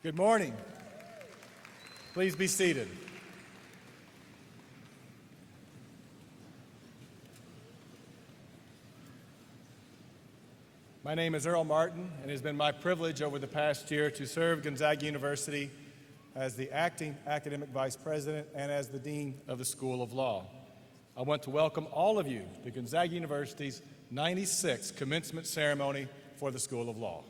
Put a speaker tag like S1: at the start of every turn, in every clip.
S1: Good morning. Please be seated. My name is Earl Martin, and it has been my privilege over the past year to serve Gonzaga University as the acting academic vice president and as the dean of the School of Law. I want to welcome all of you to Gonzaga University's 96th commencement ceremony for the School of Law.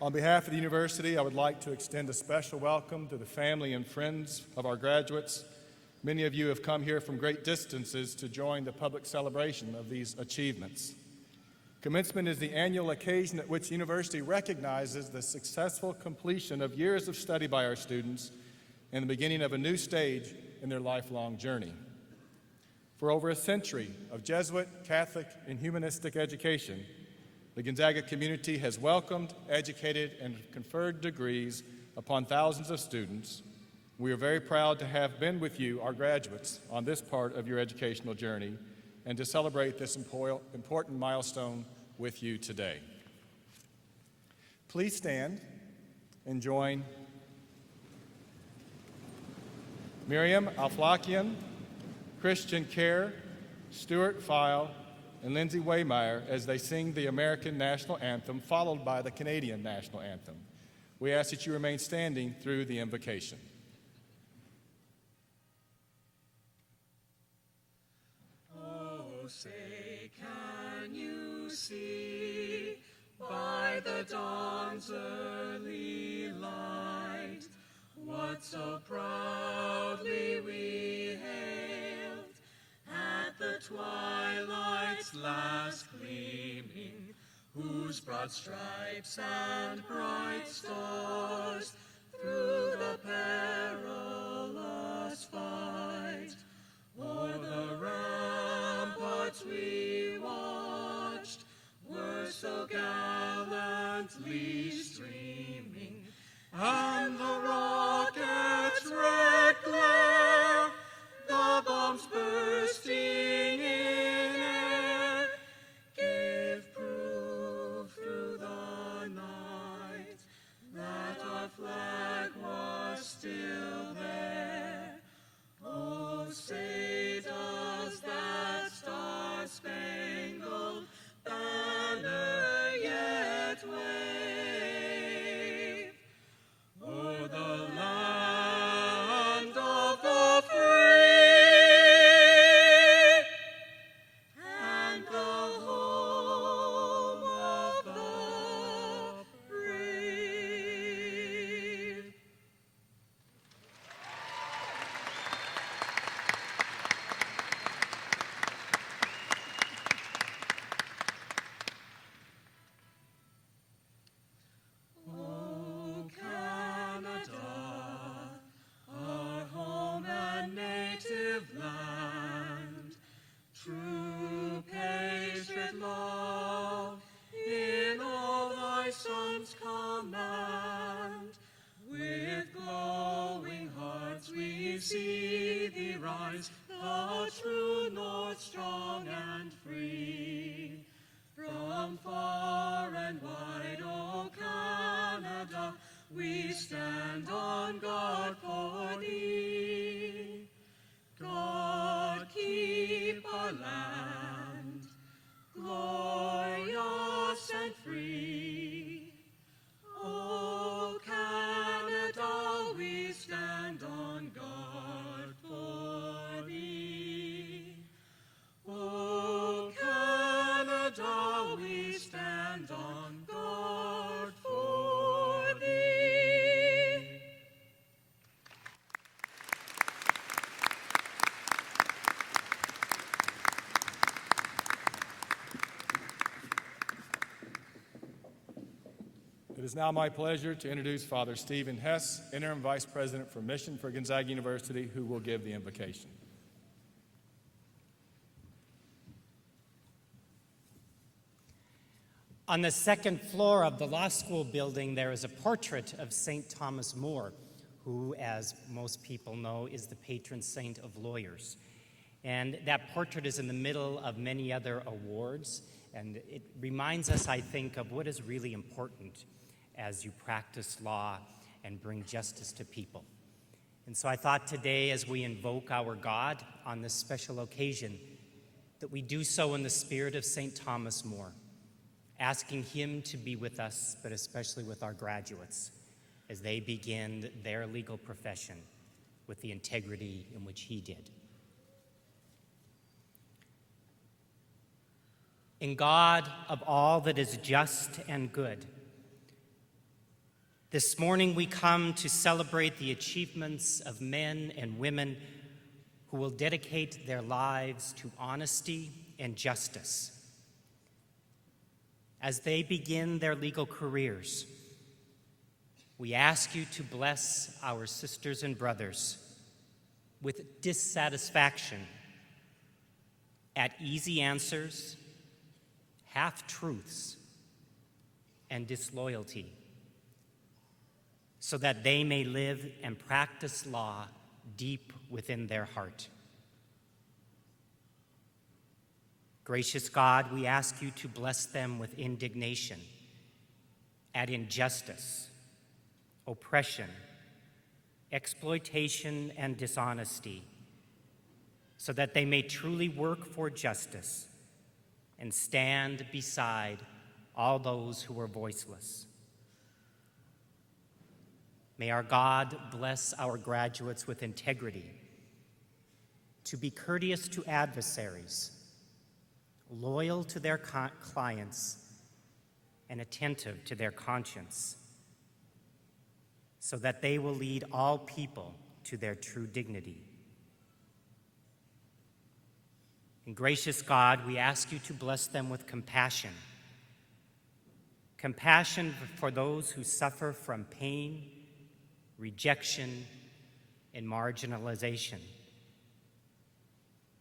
S1: On behalf of the university, I would like to extend a special welcome to the family and friends of our graduates. Many of you have come here from great distances to join the public celebration of these achievements. Commencement is the annual occasion at which the university recognizes the successful completion of years of study by our students and the beginning of a new stage in their lifelong journey. For over a century of Jesuit, Catholic, and humanistic education, the Gonzaga community has welcomed, educated, and conferred degrees upon thousands of students. We are very proud to have been with you, our graduates, on this part of your educational journey and to celebrate this important milestone with you today. Please stand and join Miriam Alflakian, Christian Kerr, Stuart File, and Lindsay Waymeyer as they sing the American National Anthem, followed by the Canadian National Anthem. We ask that you remain standing through the invocation.
S2: Oh, say, can you see by the dawn's early light what so proudly we hailed at the twilight's last gleaming, whose broad stripes and bright stars through the perilous fight o'er the ramparts we watched were so gallantly streaming, and the rocket's red glare, the bombs bursting in air, gave proof through the night that our flag was still there. Oh, say does that star-spangled banner yet wave o'er the land of the free and the home of the brave? Oh, Canada, our home and native land, true patriot love in all thy sons command. With glowing hearts we see thee rise, the true north strong and free. From far and wide, O Canada, we stand on guard for thee. God keep our land glorious and free. O Canada, we stand on guard for thee. O Canada, we stand on guard for thee.
S1: It is now my pleasure to introduce Father Stephen Hess, Interim Vice President for Mission for Gonzaga University, who will give the invocation.
S3: On the second floor of the law school building, there is a portrait of St. Thomas More, who, as most people know, is the patron saint of lawyers. And that portrait is in the middle of many other awards, and it reminds us, I think, of what is really important as you practice law and bring justice to people. And so I thought today, as we invoke our God on this special occasion, that we do so in the spirit of St. Thomas More, asking him to be with us, but especially with our graduates, as they begin their legal profession with the integrity in which he did. In God of all that is just and good, this morning we come to celebrate the achievements of men and women who will dedicate their lives to honesty and justice. As they begin their legal careers, we ask you to bless our sisters and brothers with dissatisfaction at easy answers, half-truths, and disloyalty, so that they may live and practice law deep within their heart. Gracious God, we ask you to bless them with indignation at injustice, oppression, exploitation, and dishonesty, so that they may truly work for justice and stand beside all those who are voiceless. May our God bless our graduates with integrity, to be courteous to adversaries, loyal to their clients, and attentive to their conscience, so that they will lead all people to their true dignity. And gracious God, we ask you to bless them with compassion. Compassion for those who suffer from pain, rejection, and marginalization,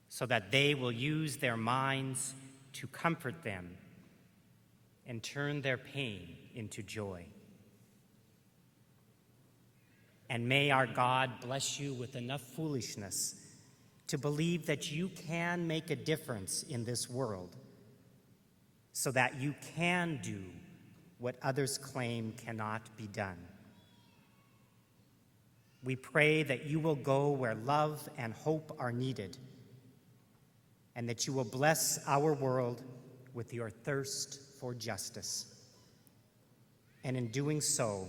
S3: so that they will use their minds to comfort them and turn their pain into joy. And may our God bless you with enough foolishness to believe that you can make a difference in this world, so that you can do what others claim cannot be done. We pray that you will go where love and hope are needed, and that you will bless our world with your thirst for justice. And in doing so,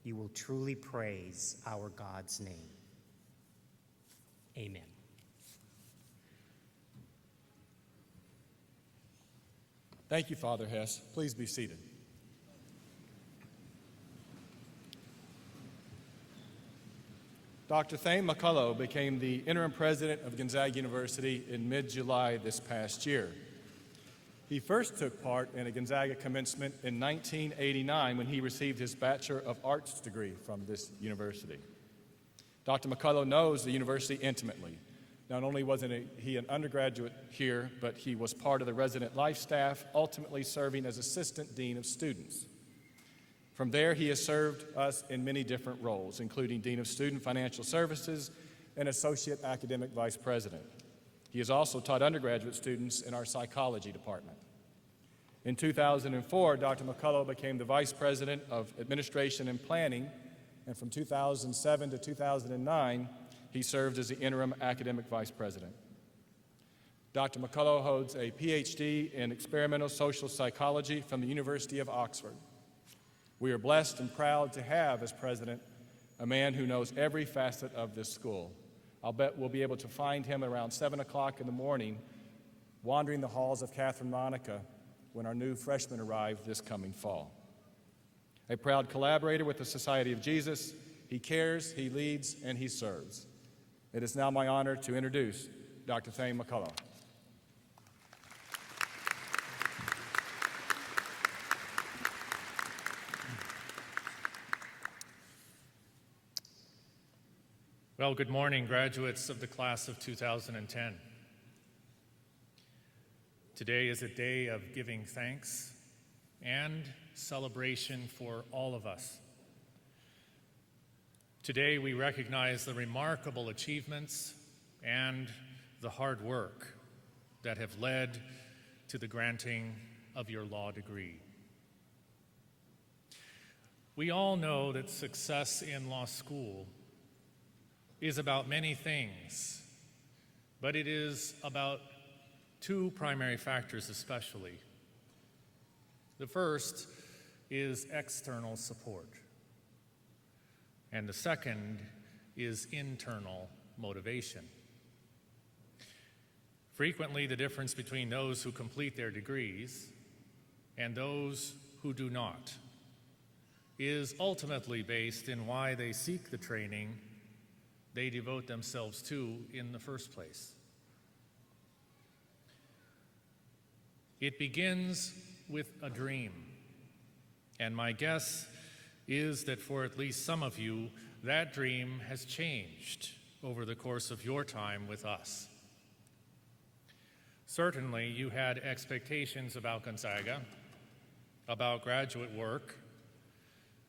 S3: you will truly praise our God's name. Amen.
S1: Thank you, Father Hess. Please be seated. Dr. Thane McCullough became the interim president of Gonzaga University in mid-July this past year. He first took part in a Gonzaga commencement in 1989 when he received his Bachelor of Arts degree from this university. Dr. McCullough knows the university intimately. Not only wasn't he an undergraduate here, but he was part of the resident life staff, ultimately serving as assistant dean of students. From there, he has served us in many different roles, including Dean of Student Financial Services and Associate Academic Vice President. He has also taught undergraduate students in our psychology department. In 2004, Dr. McCullough became the Vice President of Administration and Planning, and from 2007 to 2009, he served as the interim academic vice president. Dr. McCullough holds a PhD in experimental social psychology from the University of Oxford. We are blessed and proud to have as president a man who knows every facet of this school. I'll bet we'll be able to find him around 7 o'clock in the morning wandering the halls of Catherine Monica when our new freshmen arrive this coming fall. A proud collaborator with the Society of Jesus, he cares, he leads, and he serves. It is now my honor to introduce Dr. Thane McCullough.
S4: Well, good morning, graduates of the class of 2010. Today is a day of giving thanks and celebration for all of us. Today we recognize the remarkable achievements and the hard work that have led to the granting of your law degree. We all know that success in law school is about many things, but it is about two primary factors especially. The first is external support, and the second is internal motivation. Frequently, the difference between those who complete their degrees and those who do not is ultimately based in why they seek the training they devote themselves to in the first place. It begins with a dream, and my guess is that for at least some of you, that dream has changed over the course of your time with us. Certainly, you had expectations about Gonzaga, about graduate work,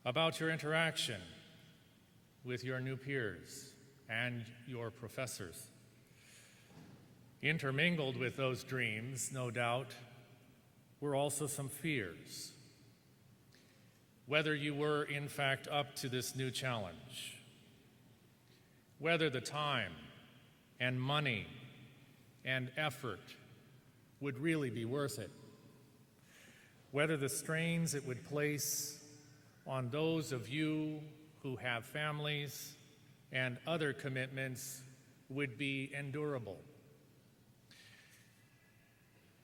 S4: about your interaction with your new peers and your professors. Intermingled with those dreams, no doubt, were also some fears. Whether you were, in fact, up to this new challenge, whether the time and money and effort would really be worth it, whether the strains it would place on those of you who have families and other commitments would be endurable,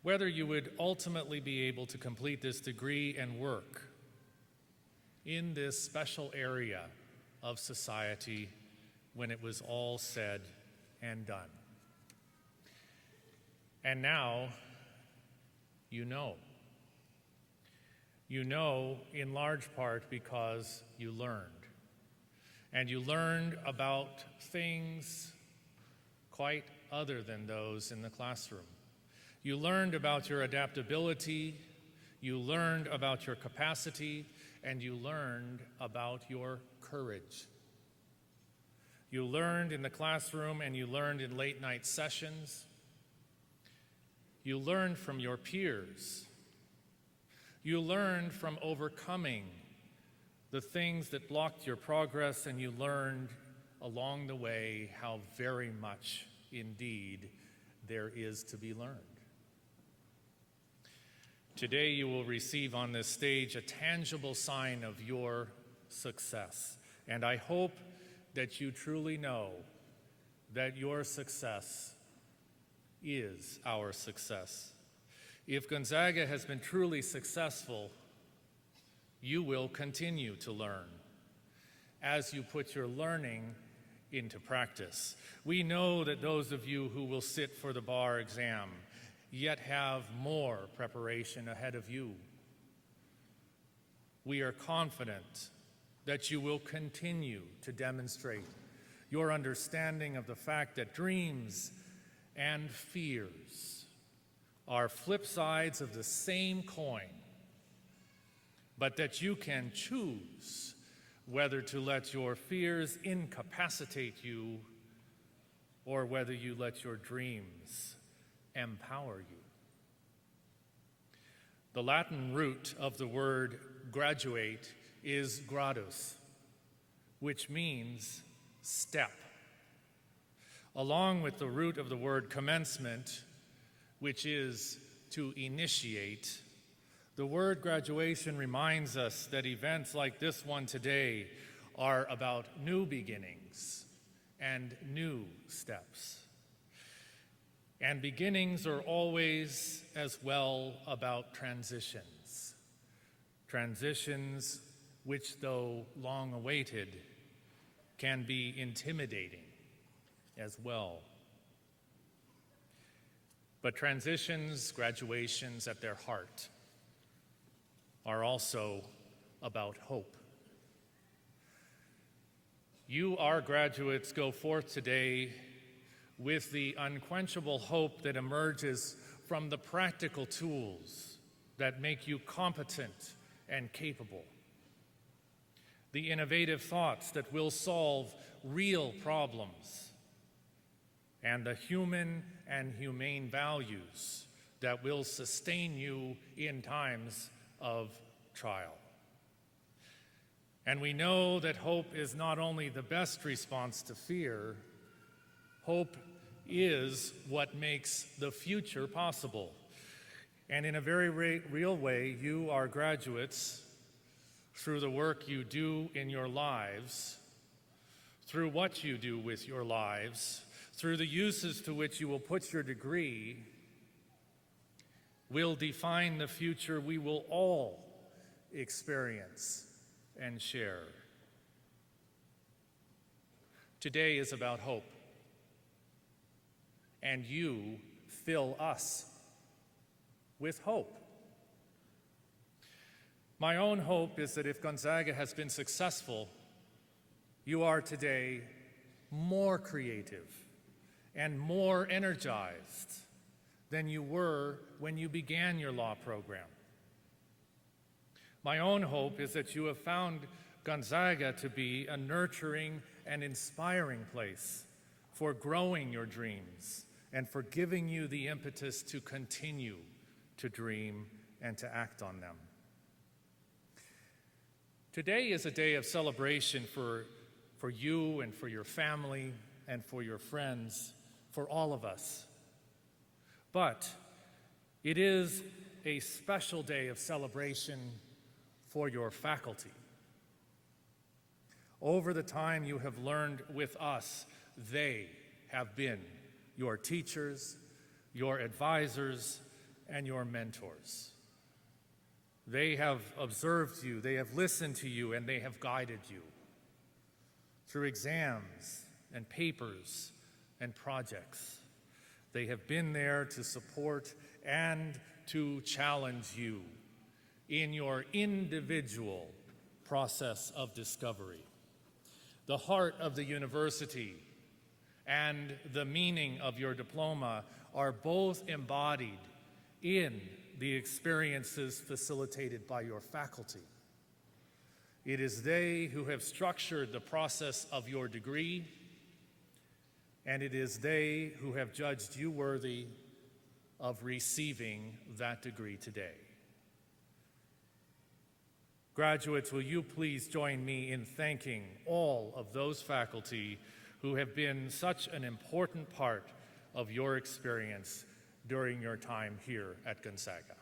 S4: whether you would ultimately be able to complete this degree and work in this special area of society when it was all said and done. And now, you know. You know in large part because you learned. And you learned about things quite other than those in the classroom. You learned about your adaptability, you learned about your capacity, and you learned about your courage. You learned in the classroom and you learned in late night sessions. You learned from your peers. You learned from overcoming the things that blocked your progress, and you learned along the way how very much indeed there is to be learned. Today you will receive on this stage a tangible sign of your success, and I hope that you truly know that your success is our success. If Gonzaga has been truly successful, you will continue to learn as you put your learning into practice. We know that those of you who will sit for the bar exam yet have more preparation ahead of you. We are confident that you will continue to demonstrate your understanding of the fact that dreams and fears are flip sides of the same coin, but that you can choose whether to let your fears incapacitate you or whether you let your dreams empower you. The Latin root of the word graduate is gradus, which means step, along with the root of the word commencement, which is to initiate. The word graduation reminds us that events like this one today are about new beginnings and new steps. And beginnings are always as well about transitions. Transitions which, though long awaited, can be intimidating as well. But transitions, graduations at their heart, are also about hope. You, our graduates, go forth today with the unquenchable hope that emerges from the practical tools that make you competent and capable, the innovative thoughts that will solve real problems, and the human and humane values that will sustain you in times of trial. And we know that hope is not only the best response to fear, hope is what makes the future possible. And in a very real way, you, our graduates, through the work you do in your lives, through what you do with your lives, through the uses to which you will put your degree, will define the future we will all experience and share. Today is about hope, and you fill us with hope. My own hope is that if Gonzaga has been successful, you are today more creative and more energized than you were when you began your law program. My own hope is that you have found Gonzaga to be a nurturing and inspiring place for growing your dreams and for giving you the impetus to continue to dream and to act on them. Today is a day of celebration for you and for your family and for your friends, for all of us. But it is a special day of celebration for your faculty. Over the time you have learned with us, they have been your teachers, your advisors, and your mentors. They have observed you, they have listened to you, and they have guided you through exams and papers and projects. They have been there to support and to challenge you in your individual process of discovery. The heart of the university and the meaning of your diploma are both embodied in the experiences facilitated by your faculty. It is they who have structured the process of your degree, and it is they who have judged you worthy of receiving that degree today. Graduates, will you please join me in thanking all of those faculty who have been such an important part of your experience during your time here at Gonzaga.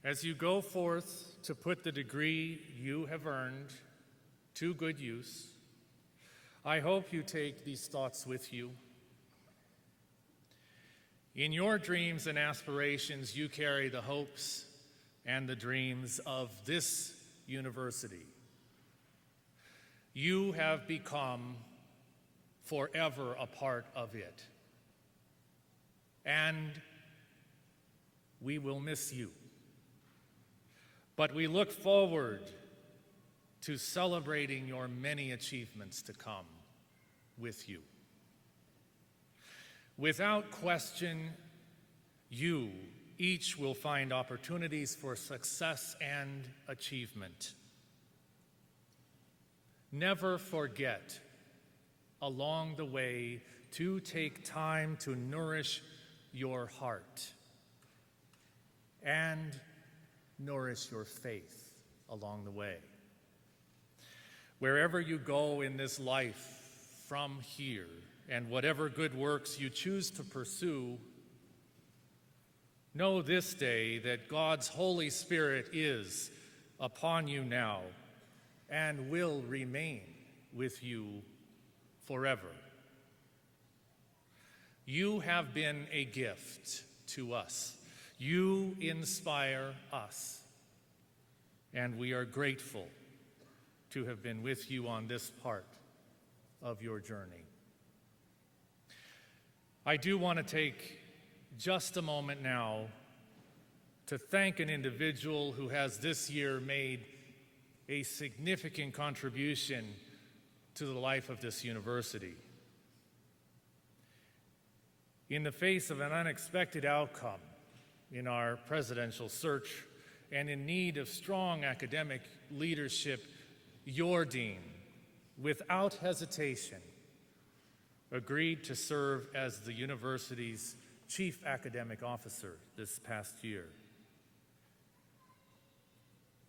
S4: As you go forth to put the degree you have earned to good use, I hope you take these thoughts with you. In your dreams and aspirations, you carry the hopes and the dreams of this university. You have become forever a part of it. And we will miss you. But we look forward to celebrating your many achievements to come with you. Without question, you each will find opportunities for success and achievement. Never forget along the way to take time to nourish your heart and nourish your faith along the way. Wherever you go in this life from here, and whatever good works you choose to pursue, know this day that God's Holy Spirit is upon you now and will remain with you forever. You have been a gift to us. You inspire us, and we are grateful to have been with you on this part of your journey. I do want to take just a moment now to thank an individual who has this year made a significant contribution to the life of this university. In the face of an unexpected outcome in our presidential search and in need of strong academic leadership, your dean, without hesitation, agreed to serve as the university's chief academic officer this past year.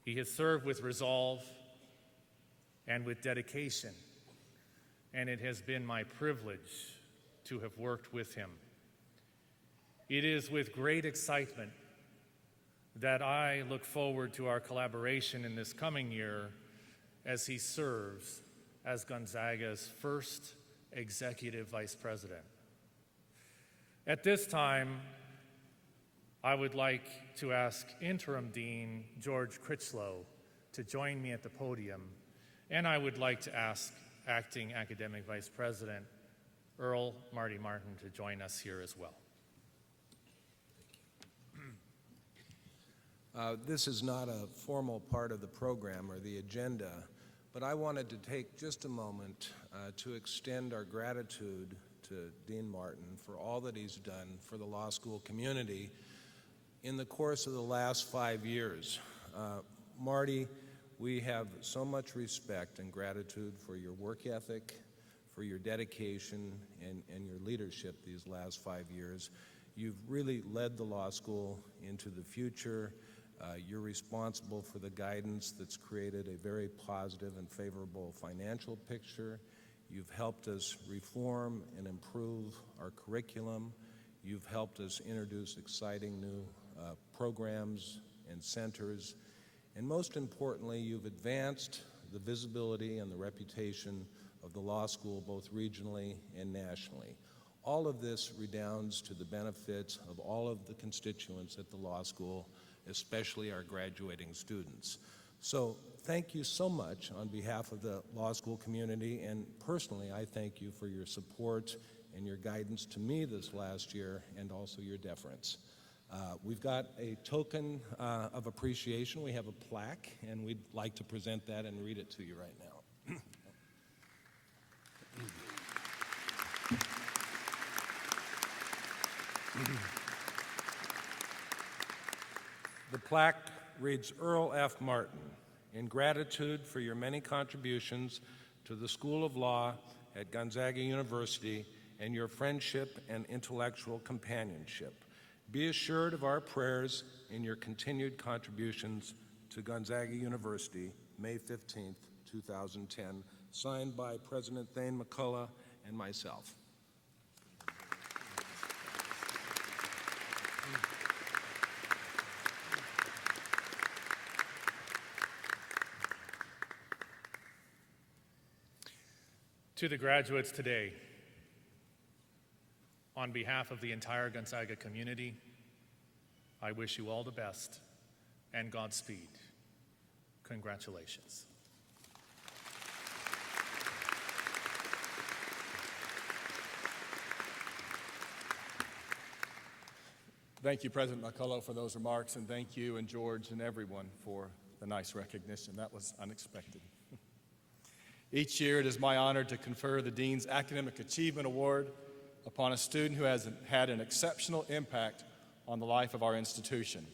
S4: He has served with resolve and with dedication, and it has been my privilege to have worked with him. It is with great excitement that I look forward to our collaboration in this coming year as he serves as Gonzaga's first executive vice president. At this time, I would like to ask Interim Dean George Critchlow to join me at the podium, and I would like to ask Acting Academic Vice President Earl Marty Martin to join us here as well.
S5: This is not a formal part of the program or the agenda, but I wanted to take just a moment to extend our gratitude to Dean Martin for all that he's done for the law school community in the course of the last 5 years. Marty, we have so much respect and gratitude for your work ethic, for your dedication, and your leadership these last 5 years. You've really led the law school into the future. You're responsible for the guidance that's created a very positive and favorable financial picture. You've helped us reform and improve our curriculum. You've helped us introduce exciting new programs and centers. And most importantly, you've advanced the visibility and the reputation of the law school both regionally and nationally. All of this redounds to the benefit of all of the constituents at the law school, especially our graduating students. So thank you so much on behalf of the law school community, and personally I thank you for your support and your guidance to me this last year, and also your deference. We've got a token of appreciation. We have a plaque, and we'd like to present that and read it to you right now. The plaque reads, Earl F. Martin, in gratitude for your many contributions to the School of Law at Gonzaga University and your friendship and intellectual companionship. Be assured of our prayers in your continued contributions to Gonzaga University, May 15th, 2010, signed by President Thane McCullough and myself.
S4: To the graduates today, on behalf of the entire Gonzaga community, I wish you all the best and Godspeed. Congratulations.
S1: Thank you, President McCullough, for those remarks, and thank you and George and everyone for the nice recognition. That was unexpected. Each year, it is my honor to confer the Dean's Academic Achievement Award upon a student who has had an exceptional impact on the life of our institution.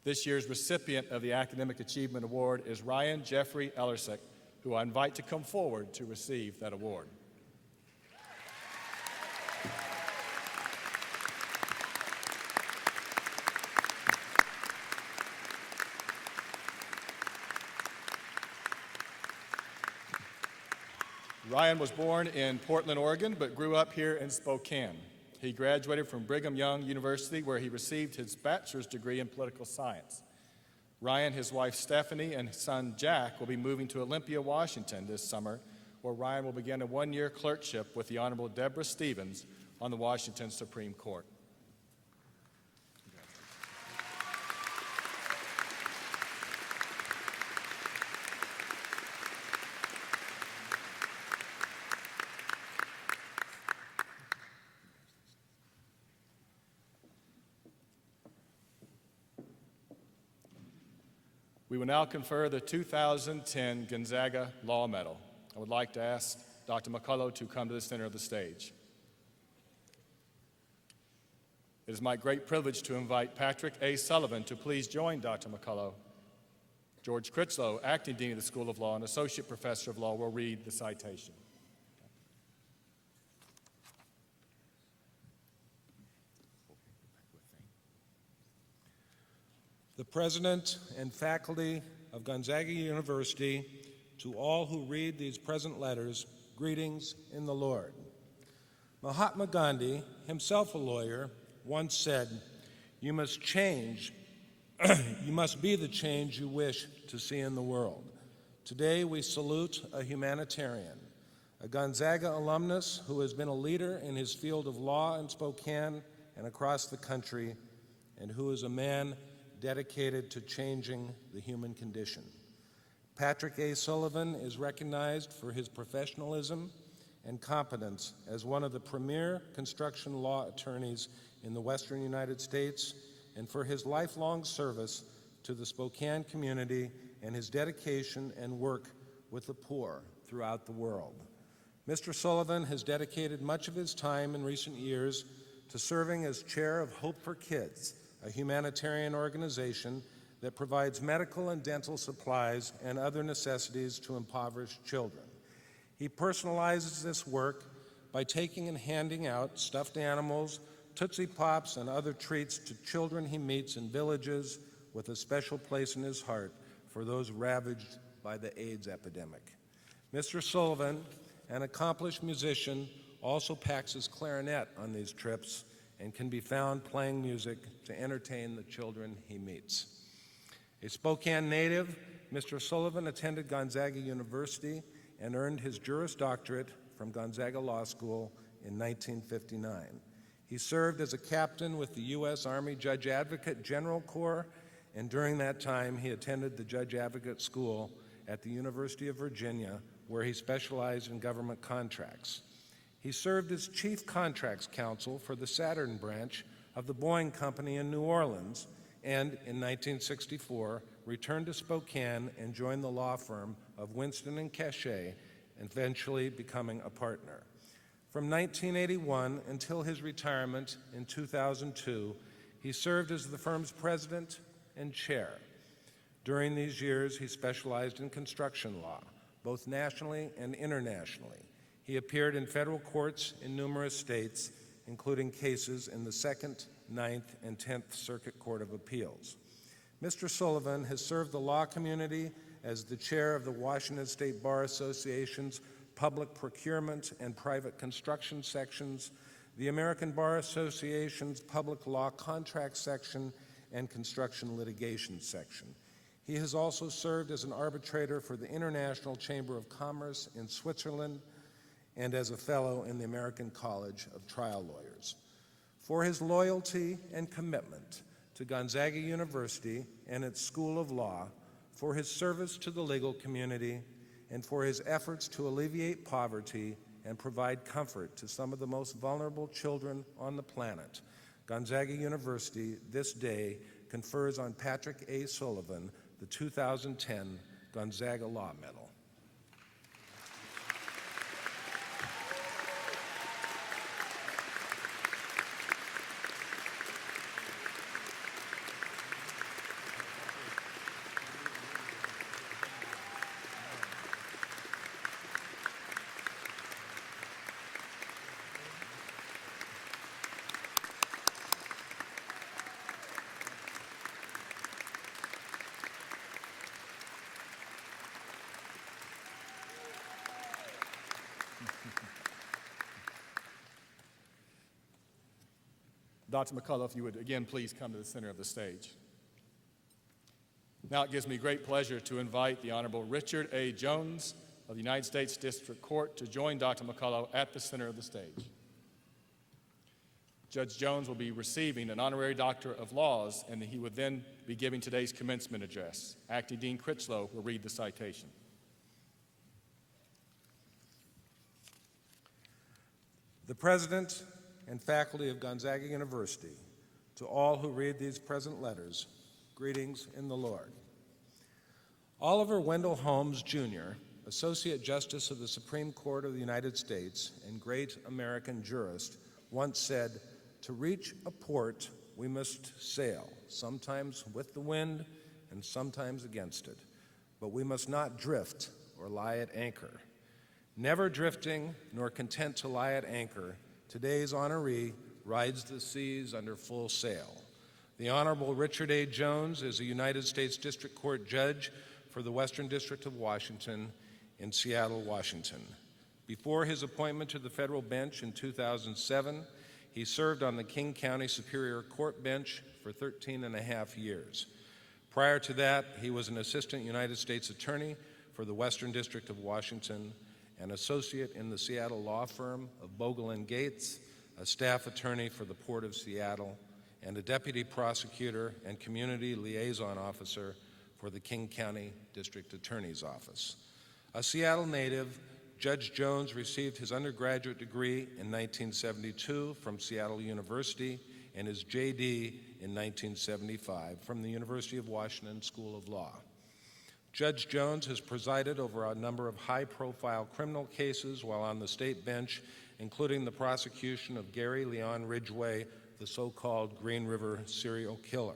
S1: This year's recipient of the Academic Achievement Award is Ryan Jeffrey Ellersick, who I invite to come forward to receive that award. Ryan was born in Portland, Oregon, but grew up here in Spokane. He graduated from Brigham Young University, where he received his bachelor's degree in political science. Ryan, his wife Stephanie, and his son Jack will be moving to Olympia, Washington this summer, where Ryan will begin a one-year clerkship with the Honorable Deborah Stevens on the Washington Supreme Court. We will now confer the 2010 Gonzaga Law Medal. I would like to ask Dr. McCullough to come to the center of the stage. It is my great privilege to invite Patrick A. Sullivan to please join Dr. McCullough. George Critchlow, Acting Dean of the School of Law and Associate Professor of Law, will read the citation.
S5: The President and faculty of Gonzaga University, to all who read these present letters, greetings in the Lord. Mahatma Gandhi, himself a lawyer, once said, "You must change, you must be the change you wish to see in the world." Today we salute a humanitarian, a Gonzaga alumnus who has been a leader in his field of law in Spokane and across the country, and who is a man dedicated to changing the human condition. Patrick A. Sullivan is recognized for his professionalism and competence as one of the premier construction law attorneys in the Western United States, and for his lifelong service to the Spokane community and his dedication and work with the poor throughout the world. Mr. Sullivan has dedicated much of his time in recent years to serving as chair of Hope for Kids, a humanitarian organization that provides medical and dental supplies and other necessities to impoverished children. He personalizes this work by taking and handing out stuffed animals, Tootsie Pops, and other treats to children he meets in villages, with a special place in his heart for those ravaged by the AIDS epidemic. Mr. Sullivan, an accomplished musician, also packs his clarinet on these trips and can be found playing music to entertain the children he meets. A Spokane native, Mr. Sullivan attended Gonzaga University and earned his Juris Doctorate from Gonzaga Law School in 1959. He served as a captain with the U.S. Army Judge Advocate General Corps, and during that time he attended the Judge Advocate School at the University of Virginia, where he specialized in government contracts. He served as Chief Contracts Counsel for the Saturn branch of the Boeing Company in New Orleans, and in 1964 returned to Spokane and joined the law firm of Winston & Cachet, eventually becoming a partner. From 1981 until his retirement in 2002, he served as the firm's president and chair. During these years, he specialized in construction law, both nationally and internationally. He appeared in federal courts in numerous states, including cases in the 2nd, 9th, and 10th Circuit Court of Appeals. Mr. Sullivan has served the law community as the chair of the Washington State Bar Association's Public Procurement and Private Construction sections, the American Bar Association's Public Law Contract section, and Construction Litigation section. He has also served as an arbitrator for the International Chamber of Commerce in Switzerland and as a fellow in the American College of Trial Lawyers. For his loyalty and commitment to Gonzaga University and its School of Law, for his service to the legal community, and for his efforts to alleviate poverty and provide comfort to some of the most vulnerable children on the planet, Gonzaga University this day confers on Patrick A. Sullivan the 2010 Gonzaga Law Medal.
S1: Dr. McCullough, if you would again please come to the center of the stage. Now it gives me great pleasure to invite the Honorable Richard A. Jones of the United States District Court to join Dr. McCullough at the center of the stage. Judge Jones will be receiving an honorary Doctor of Laws, and he would then be giving today's commencement address. Acting Dean Critchlow will read the citation.
S5: The President and faculty of Gonzaga University, to all who read these present letters, greetings in the Lord. Oliver Wendell Holmes, Jr., Associate Justice of the Supreme Court of the United States and great American jurist, once said, To reach a port, we must sail, sometimes with the wind and sometimes against it. But we must not drift or lie at anchor. Never drifting nor content to lie at anchor, today's honoree rides the seas under full sail. The Honorable Richard A. Jones is a United States District Court judge for the Western District of Washington in Seattle, Washington. Before his appointment to the federal bench in 2007, he served on the King County Superior Court bench for 13 and a half years. Prior to that, he was an assistant United States attorney for the Western District of Washington, an associate in the Seattle law firm of Bogle and Gates, a staff attorney for the Port of Seattle, and a deputy prosecutor and community liaison officer for the King County District Attorney's Office. A Seattle native, Judge Jones received his undergraduate degree in 1972 from Seattle University and his JD in 1975 from the University of Washington School of Law. Judge Jones has presided over a number of high-profile criminal cases while on the state bench, including the prosecution of Gary Leon Ridgway, the so-called Green River serial killer.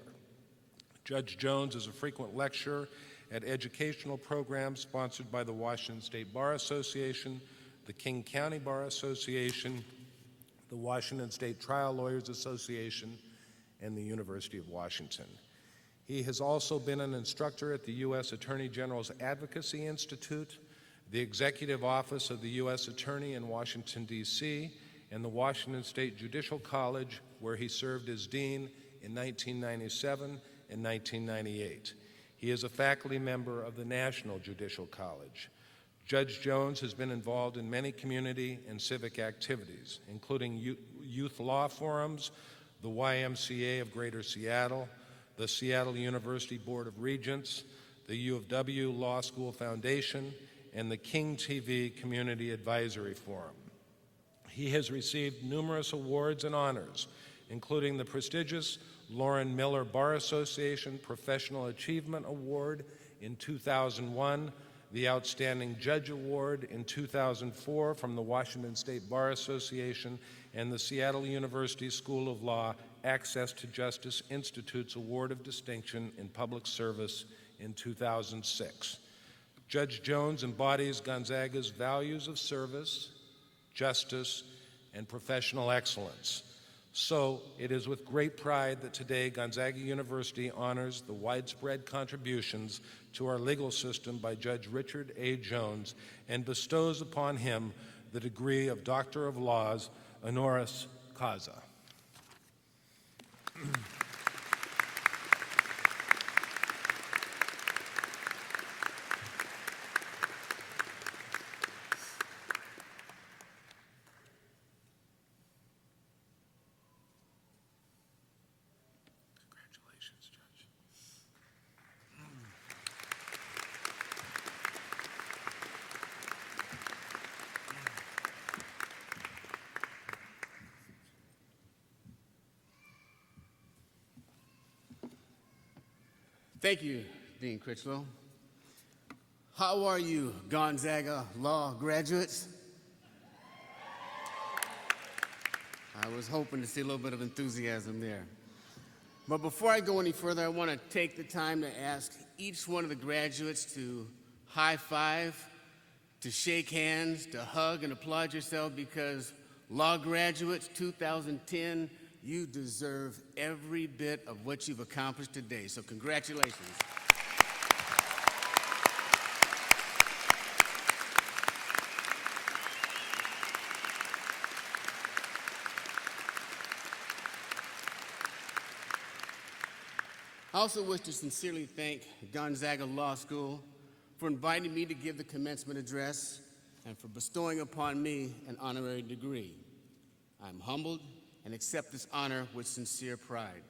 S5: Judge Jones is a frequent lecturer at educational programs sponsored by the Washington State Bar Association, the King County Bar Association, the Washington State Trial Lawyers Association, and the University of Washington. He has also been an instructor at the U.S. Attorney General's Advocacy Institute, the Executive Office of the U.S. Attorney in Washington, D.C., and the Washington State Judicial College, where he served as dean in 1997 and 1998. He is a faculty member of the National Judicial College. Judge Jones has been involved in many community and civic activities, including youth law forums, the YMCA of Greater Seattle, the Seattle University Board of Regents, the U of W Law School Foundation, and the King TV Community Advisory Forum. He has received numerous awards and honors, including the prestigious Lauren Miller Bar Association Professional Achievement Award in 2001, the Outstanding Judge Award in 2004 from the Washington State Bar Association, and the Seattle University School of Law Access to Justice Institute's Award of Distinction in Public Service in 2006. Judge Jones embodies Gonzaga's values of service, justice, and professional excellence. So it is with great pride that today Gonzaga University honors the widespread contributions to our legal system by Judge Richard A. Jones and bestows upon him the degree of Doctor of Laws, honoris causa. Congratulations, Judge.
S6: Thank you, Dean Critchlow. How are you, Gonzaga Law graduates? I was hoping to see a little bit of enthusiasm there. But before I go any further, I want to take the time to ask each one of the graduates to high five, to shake hands, to hug and applaud yourself, because law graduates 2010, you deserve every bit of what you've accomplished today. So congratulations. I also wish to sincerely thank Gonzaga Law School for inviting me to give the commencement address and for bestowing upon me an honorary degree. I'm humbled and accept this honor with sincere pride.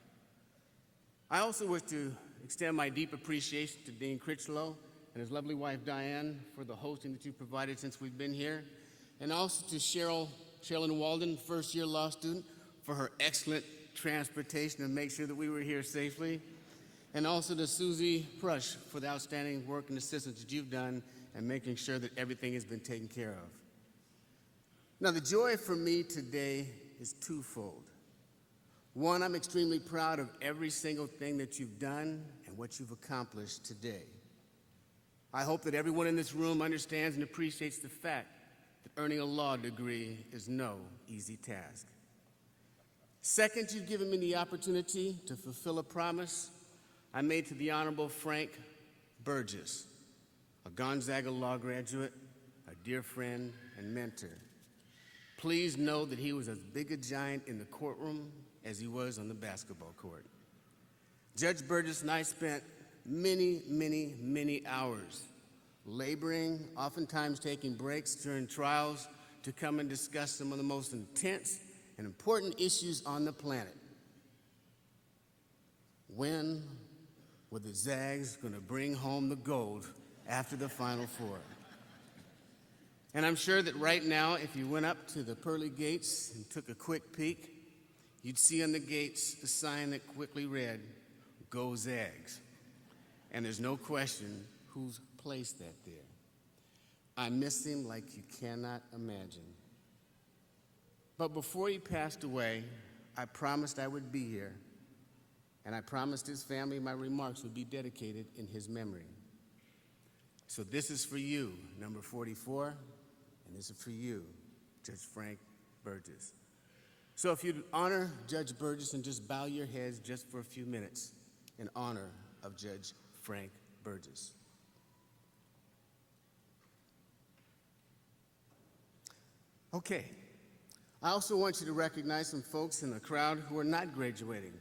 S6: I also wish to extend my deep appreciation to Dean Critchlow and his lovely wife Diane for the hosting that you provided since we've been here, and also to Sherilyn Walden, first-year law student, for her excellent transportation to make sure that we were here safely, and also to Susie Prush for the outstanding work and assistance that you've done in making sure that everything has been taken care of. Now, the joy for me today is twofold. One, I'm extremely proud of every single thing that you've done and what you've accomplished today. I hope that everyone in this room understands and appreciates the fact that earning a law degree is no easy task. Second, you've given me the opportunity to fulfill a promise I made to the Honorable Frank Burgess, a Gonzaga Law graduate, a dear friend and mentor. Please know that he was as big a giant in the courtroom as he was on the basketball court. Judge Burgess and I spent many hours laboring, oftentimes taking breaks during trials to come and discuss some of the most intense and important issues on the planet. When were the Zags going to bring home the gold after the Final Four? And I'm sure that right now, if you went up to the pearly gates and took a quick peek, you'd see on the gates a sign that quickly read, "Go Zags." And there's no question who's placed that there. I miss him like you cannot imagine. But before he passed away, I promised I would be here, and I promised his family my remarks would be dedicated in his memory. So this is for you, number 44, and this is for you, Judge Frank Burgess. So if you'd honor Judge Burgess and just bow your heads just for a few minutes in honor of Judge Frank Burgess. Okay. I also want you to recognize some folks in the crowd who are not graduating,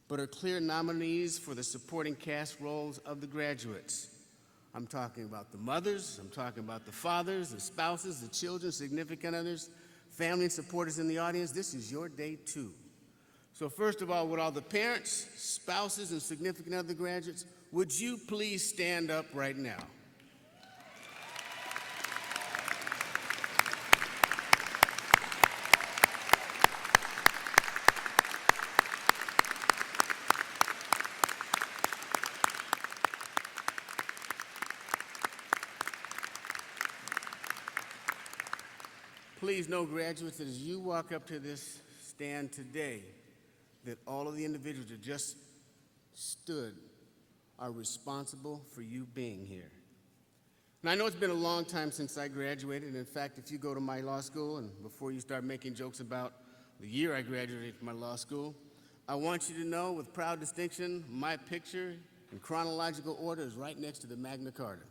S6: but are clear nominees for the supporting cast roles of the graduates. I'm talking about the mothers, I'm talking about the fathers, the spouses, the children, significant others, family and supporters in the audience. This is your day too. So first of all, would all the parents, spouses, and significant other graduates, would you please stand up right now? Please know, graduates, that as you walk up to this stand today, that all of the individuals that just stood are responsible for you being here. And I know it's been a long time since I graduated. In fact, if you go to my law school, and before you start making jokes about the year I graduated from my law school, I want you to know with proud distinction, my picture in chronological order is right next to the Magna Carta.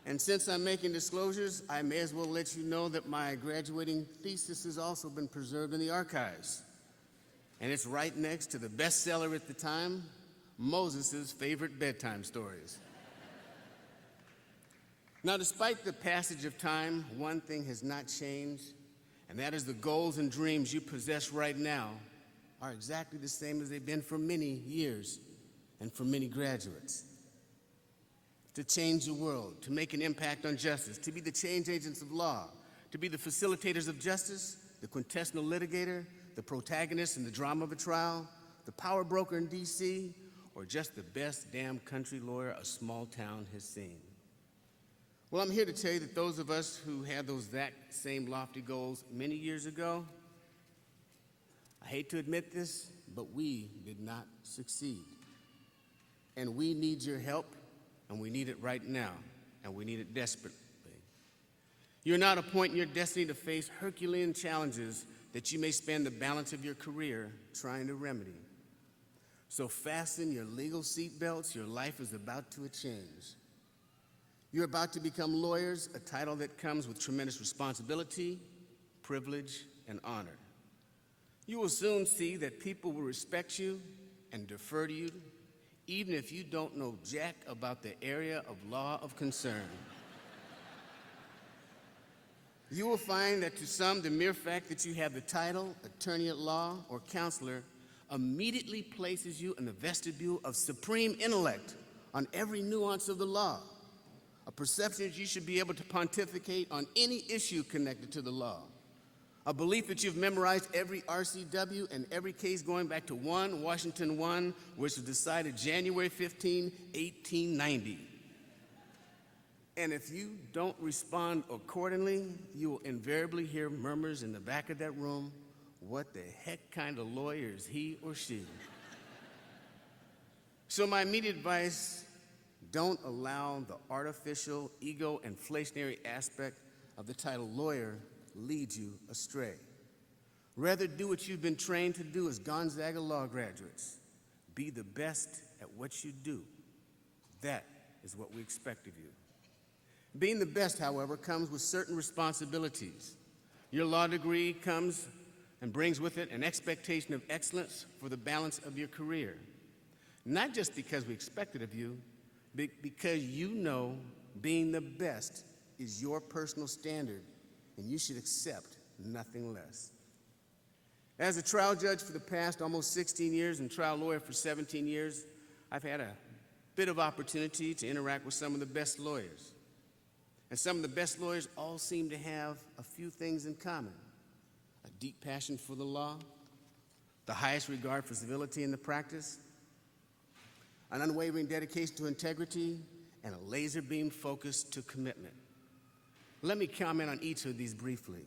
S6: And since I'm making disclosures, I may as well let you know that my graduating thesis has also been preserved in the archives. And it's right next to the bestseller at the time, Moses' Favorite Bedtime Stories. Now, despite the passage of time, one thing has not changed, and that is the goals and dreams you possess right now are exactly the same as they've been for many years and for many graduates. To change the world, to make an impact on justice, to be the change agents of law, to be the facilitators of justice, the quintessential litigator, the protagonist in the drama of a trial, the power broker in D.C., or just the best damn country lawyer a small town has seen. Well, I'm here to tell you that those of us who had those exact same lofty goals many years ago, I hate to admit this, but we did not succeed. And we need your help. And we need it right now, and we need it desperately. You're not a point in your destiny to face Herculean challenges that you may spend the balance of your career trying to remedy. So fasten your legal seatbelts. Your life is about to change. You're about to become lawyers, a title that comes with tremendous responsibility, privilege, and honor. You will soon see that people will respect you and defer to you, even if you don't know jack about the area of law of concern. You will find that to some, the mere fact that you have the title, attorney at law, or counselor immediately places you in the vestibule of supreme intellect on every nuance of the law, a perception that you should be able to pontificate on any issue connected to the law, a belief that you've memorized every RCW and every case going back to Washington 1, which was decided January 15, 1890. And if you don't respond accordingly, you will invariably hear murmurs in the back of that room, what the heck kind of lawyer is he or she? So my immediate advice, don't allow the artificial, ego-inflationary aspect of the title lawyer lead you astray. Rather, do what you've been trained to do as Gonzaga Law graduates. Be the best at what you do. That is what we expect of you. Being the best, however, comes with certain responsibilities. Your law degree comes and brings with it an expectation of excellence for the balance of your career. Not just because we expect it of you, but because you know being the best is your personal standard, and you should accept nothing less. As a trial judge for the past almost 16 years and trial lawyer for 17 years, I've had a bit of opportunity to interact with some of the best lawyers. And some of the best lawyers all seem to have a few things in common: a deep passion for the law, the highest regard for civility in the practice, an unwavering dedication to integrity, and a laser beam focus to commitment. Let me comment on each of these briefly.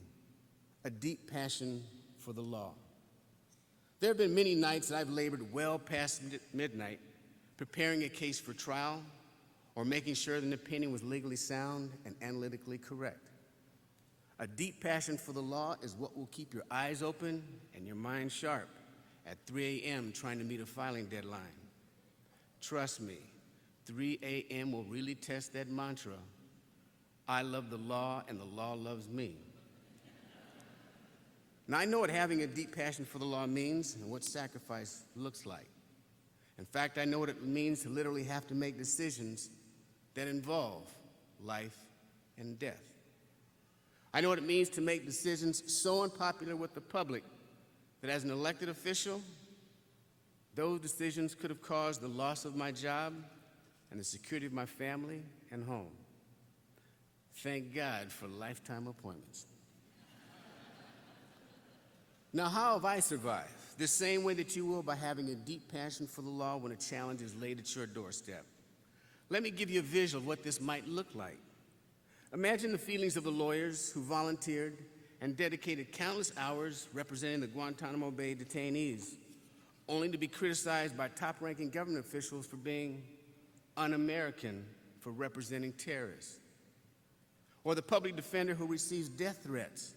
S6: A deep passion for the law. There have been many nights that I've labored well past midnight preparing a case for trial or making sure that an opinion was legally sound and analytically correct. A deep passion for the law is what will keep your eyes open and your mind sharp at 3 a.m. trying to meet a filing deadline. Trust me, 3 a.m. will really test that mantra: I love the law and the law loves me. Now, I know what having a deep passion for the law means and what sacrifice looks like. In fact, I know what it means to literally have to make decisions that involve life and death. I know what it means to make decisions so unpopular with the public that as an elected official, those decisions could have caused the loss of my job and the security of my family and home. Thank God for lifetime appointments. Now, how have I survived? The same way that you will, by having a deep passion for the law when a challenge is laid at your doorstep. Let me give you a visual of what this might look like. Imagine the feelings of the lawyers who volunteered and dedicated countless hours representing the Guantanamo Bay detainees, only to be criticized by top-ranking government officials for being un-American for representing terrorists. Or the public defender who receives death threats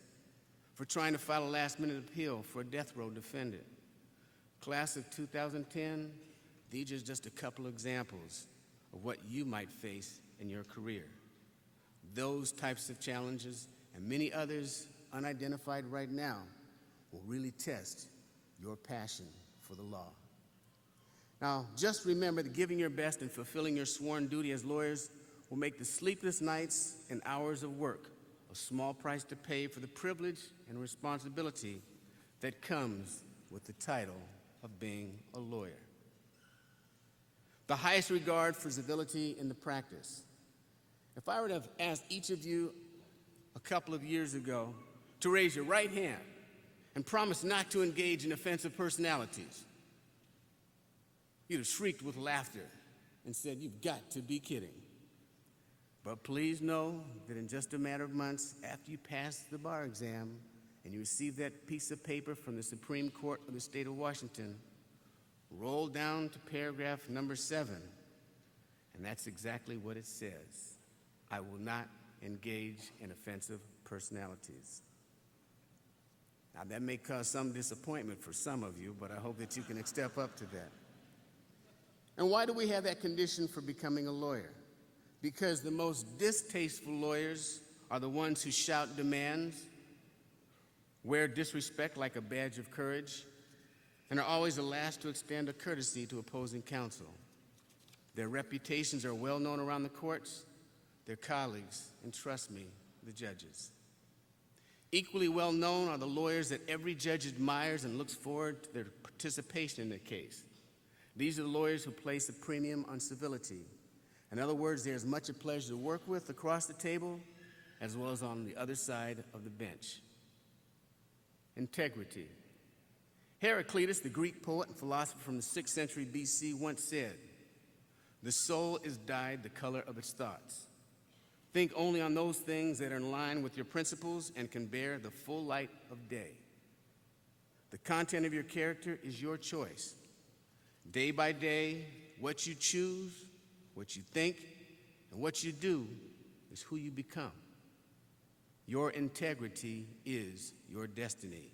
S6: for trying to file a last-minute appeal for a death row defendant. Class of 2010, these are just a couple examples of what you might face in your career. Those types of challenges and many others unidentified right now will really test your passion for the law. Now, just remember that giving your best and fulfilling your sworn duty as lawyers will make the sleepless nights and hours of work a small price to pay for the privilege and responsibility that comes with the title of being a lawyer. The highest regard for civility in the practice. If I were to have asked each of you a couple of years ago to raise your right hand and promise not to engage in offensive personalities, you'd have shrieked with laughter and said, "You've got to be kidding." But please know that in just a matter of months after you pass the bar exam and you receive that piece of paper from the Supreme Court of the state of Washington, roll down to paragraph number 7, and that's exactly what it says. I will not engage in offensive personalities. Now, that may cause some disappointment for some of you, but I hope that you can step up to that. And why do we have that condition for becoming a lawyer? Because the most distasteful lawyers are the ones who shout demands, wear disrespect like a badge of courage, and are always the last to extend a courtesy to opposing counsel. Their reputations are well known around the courts, their colleagues, and trust me, the judges. Equally well known are the lawyers that every judge admires and looks forward to their participation in the case. These are the lawyers who place a premium on civility. In other words, they're as much a pleasure to work with across the table as well as on the other side of the bench. Integrity. Heraclitus, the Greek poet and philosopher from the 6th century BC, once said, "The soul is dyed the color of its thoughts. Think only on those things that are in line with your principles and can bear the full light of day." The content of your character is your choice. Day by day, what you choose, what you think, and what you do is who you become. Your integrity is your destiny.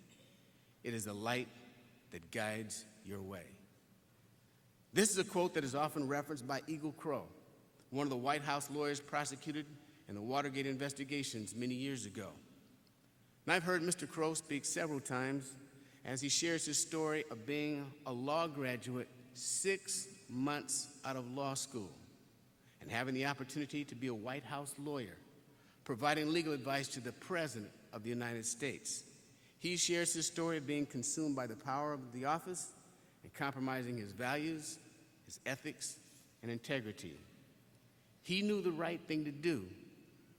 S6: It is a light that guides your way. This is a quote that is often referenced by Eagle Crow, one of the White House lawyers prosecuted in the Watergate investigations many years ago. And I've heard Mr. Crow speak several times as he shares his story of being a law graduate 6 months out of law school and having the opportunity to be a White House lawyer, providing legal advice to the President of the United States. He shares his story of being consumed by the power of the office and compromising his values, his ethics, and integrity. He knew the right thing to do,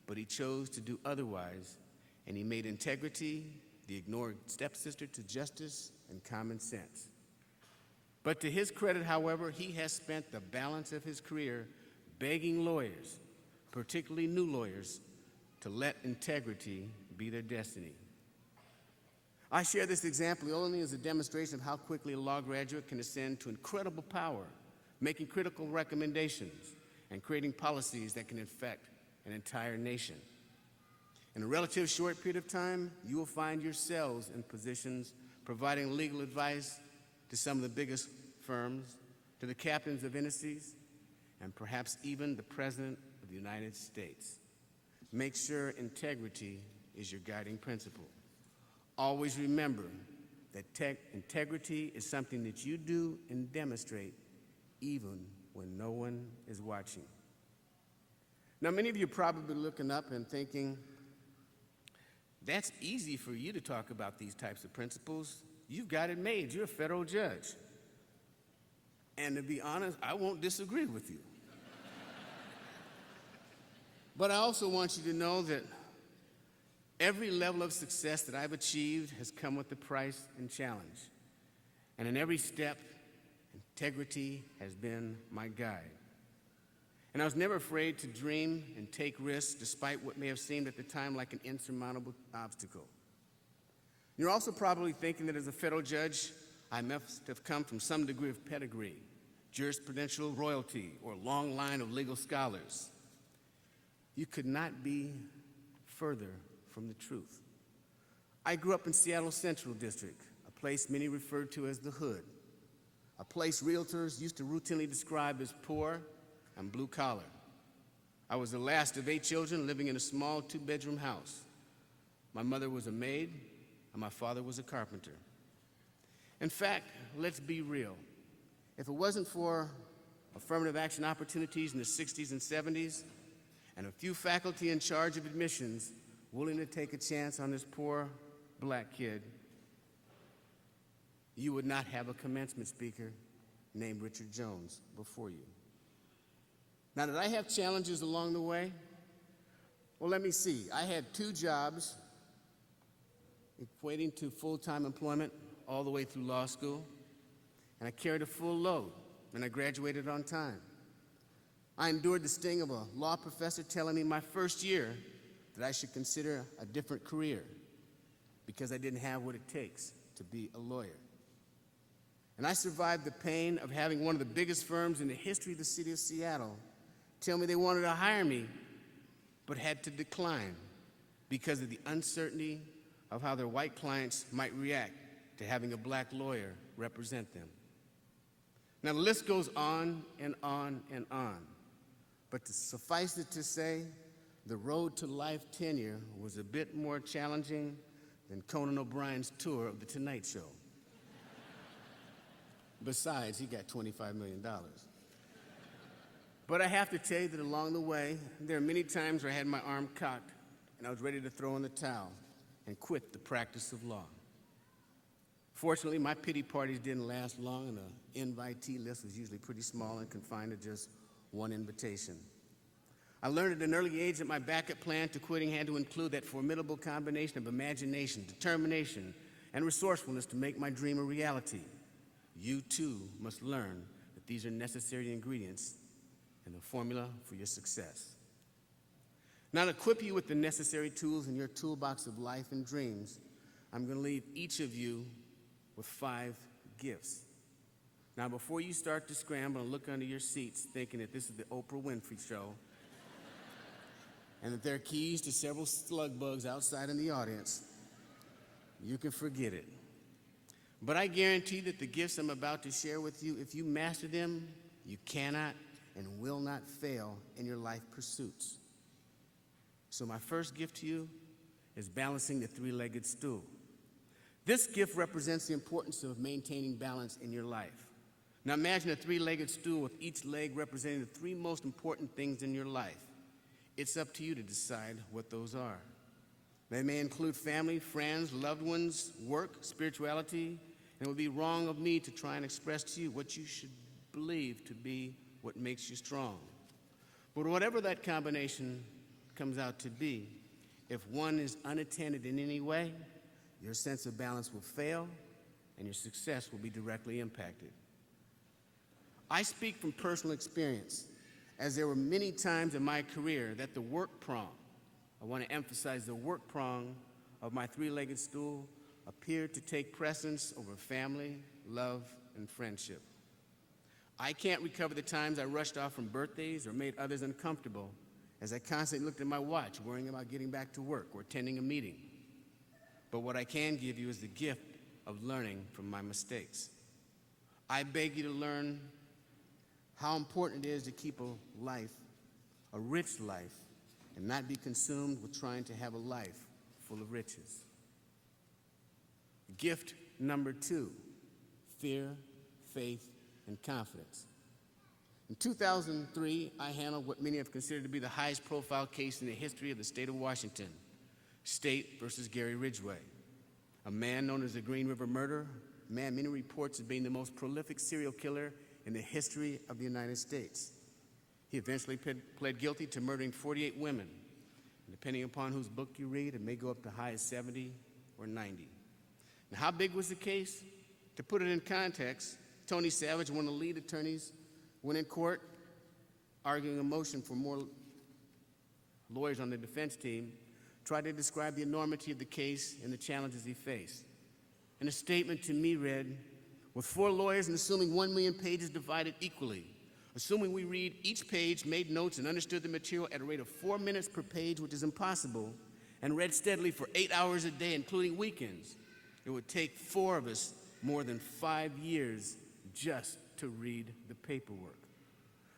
S6: but he chose to do otherwise, and he made integrity the ignored stepsister to justice and common sense. But to his credit, however, he has spent the balance of his career begging lawyers, particularly new lawyers, to let integrity be their destiny. I share this example only as a demonstration of how quickly a law graduate can ascend to incredible power, making critical recommendations and creating policies that can affect an entire nation. In a relatively short period of time, you will find yourselves in positions providing legal advice to some of the biggest firms, to the captains of embassies, and perhaps even the President of the United States. Make sure integrity is your guiding principle. Always remember that integrity is something that you do and demonstrate even when no one is watching. Now, many of you are probably looking up and thinking, that's easy for you to talk about these types of principles. You've got it made. You're a federal judge. And to be honest, I won't disagree with you. But I also want you to know that every level of success that I've achieved has come with a price and challenge. And in every step, integrity has been my guide. And I was never afraid to dream and take risks despite what may have seemed at the time like an insurmountable obstacle. You're also probably thinking that as a federal judge, I must have come from some degree of pedigree, jurisprudential royalty, or long line of legal scholars. You could not be further from the truth. I grew up in Seattle Central District, a place many referred to as the hood, a place realtors used to routinely describe as poor and blue collar. I was the last of 8 children living in a small 2-bedroom house. My mother was a maid, and my father was a carpenter. In fact, let's be real. If it wasn't for affirmative action opportunities in the 60s and 70s, and a few faculty in charge of admissions willing to take a chance on this poor black kid, you would not have a commencement speaker named Richard Jones before you. Now, did I have challenges along the way? Well, let me see. I had 2 jobs equating to full-time employment all the way through law school, and I carried a full load, and I graduated on time. I endured the sting of a law professor telling me my first year that I should consider a different career because I didn't have what it takes to be a lawyer. And I survived the pain of having one of the biggest firms in the history of the city of Seattle tell me they wanted to hire me, but had to decline because of the uncertainty of how their white clients might react to having a black lawyer represent them. Now, the list goes on and on and on. But to suffice it to say, the road to life tenure was a bit more challenging than Conan O'Brien's tour of The Tonight Show. Besides, he got $25 million. But I have to tell you that along the way, there are many times where I had my arm cocked and I was ready to throw in the towel and quit the practice of law. Fortunately, my pity parties didn't last long, and the invitee list was usually pretty small and confined to just one invitation. I learned at an early age that my backup plan to quitting had to include that formidable combination of imagination, determination, and resourcefulness to make my dream a reality. You, too, must learn that these are necessary ingredients in the formula for your success. Now, to equip you with the necessary tools in your toolbox of life and dreams, I'm going to leave each of you with 5 gifts. Now, before you start to scramble and look under your seats thinking that this is the Oprah Winfrey Show and that there are keys to several slug bugs outside in the audience, you can forget it. But I guarantee that the gifts I'm about to share with you, if you master them, you cannot and will not fail in your life pursuits. So my first gift to you is balancing the 3-legged stool. This gift represents the importance of maintaining balance in your life. Now imagine a 3-legged stool with each leg representing the 3 most important things in your life. It's up to you to decide what those are. They may include family, friends, loved ones, work, spirituality, and it would be wrong of me to try and express to you what you should believe to be what makes you strong. But whatever that combination comes out to be, if one is unattended in any way, your sense of balance will fail and your success will be directly impacted. I speak from personal experience, as there were many times in my career that the work prong, I want to emphasize the work prong of my 3-legged stool, appeared to take precedence over family, love, and friendship. I can't recover the times I rushed off from birthdays or made others uncomfortable as I constantly looked at my watch, worrying about getting back to work or attending a meeting. But what I can give you is the gift of learning from my mistakes. I beg you to learn how important it is to keep a life, a rich life, and not be consumed with trying to have a life full of riches. Gift number 2, fear, faith, and confidence. In 2003, I handled what many have considered to be the highest profile case in the history of the state of Washington, State versus Gary Ridgway, a man known as the Green River Murderer, a man many reports as being the most prolific serial killer in the history of the United States. He eventually pled guilty to murdering 48 women. And depending upon whose book you read, it may go up to high as 70 or 90. Now, how big was the case? To put it in context, Tony Savage, one of the lead attorneys, went in court arguing a motion for more lawyers on the defense team, tried to describe the enormity of the case and the challenges he faced. And a statement to me read, with 4 lawyers and assuming 1 million pages divided equally, assuming we read each page, made notes, and understood the material at a rate of 4 minutes per page, which is impossible, and read steadily for 8 hours a day, including weekends, it would take 4 of us more than 5 years just to read the paperwork.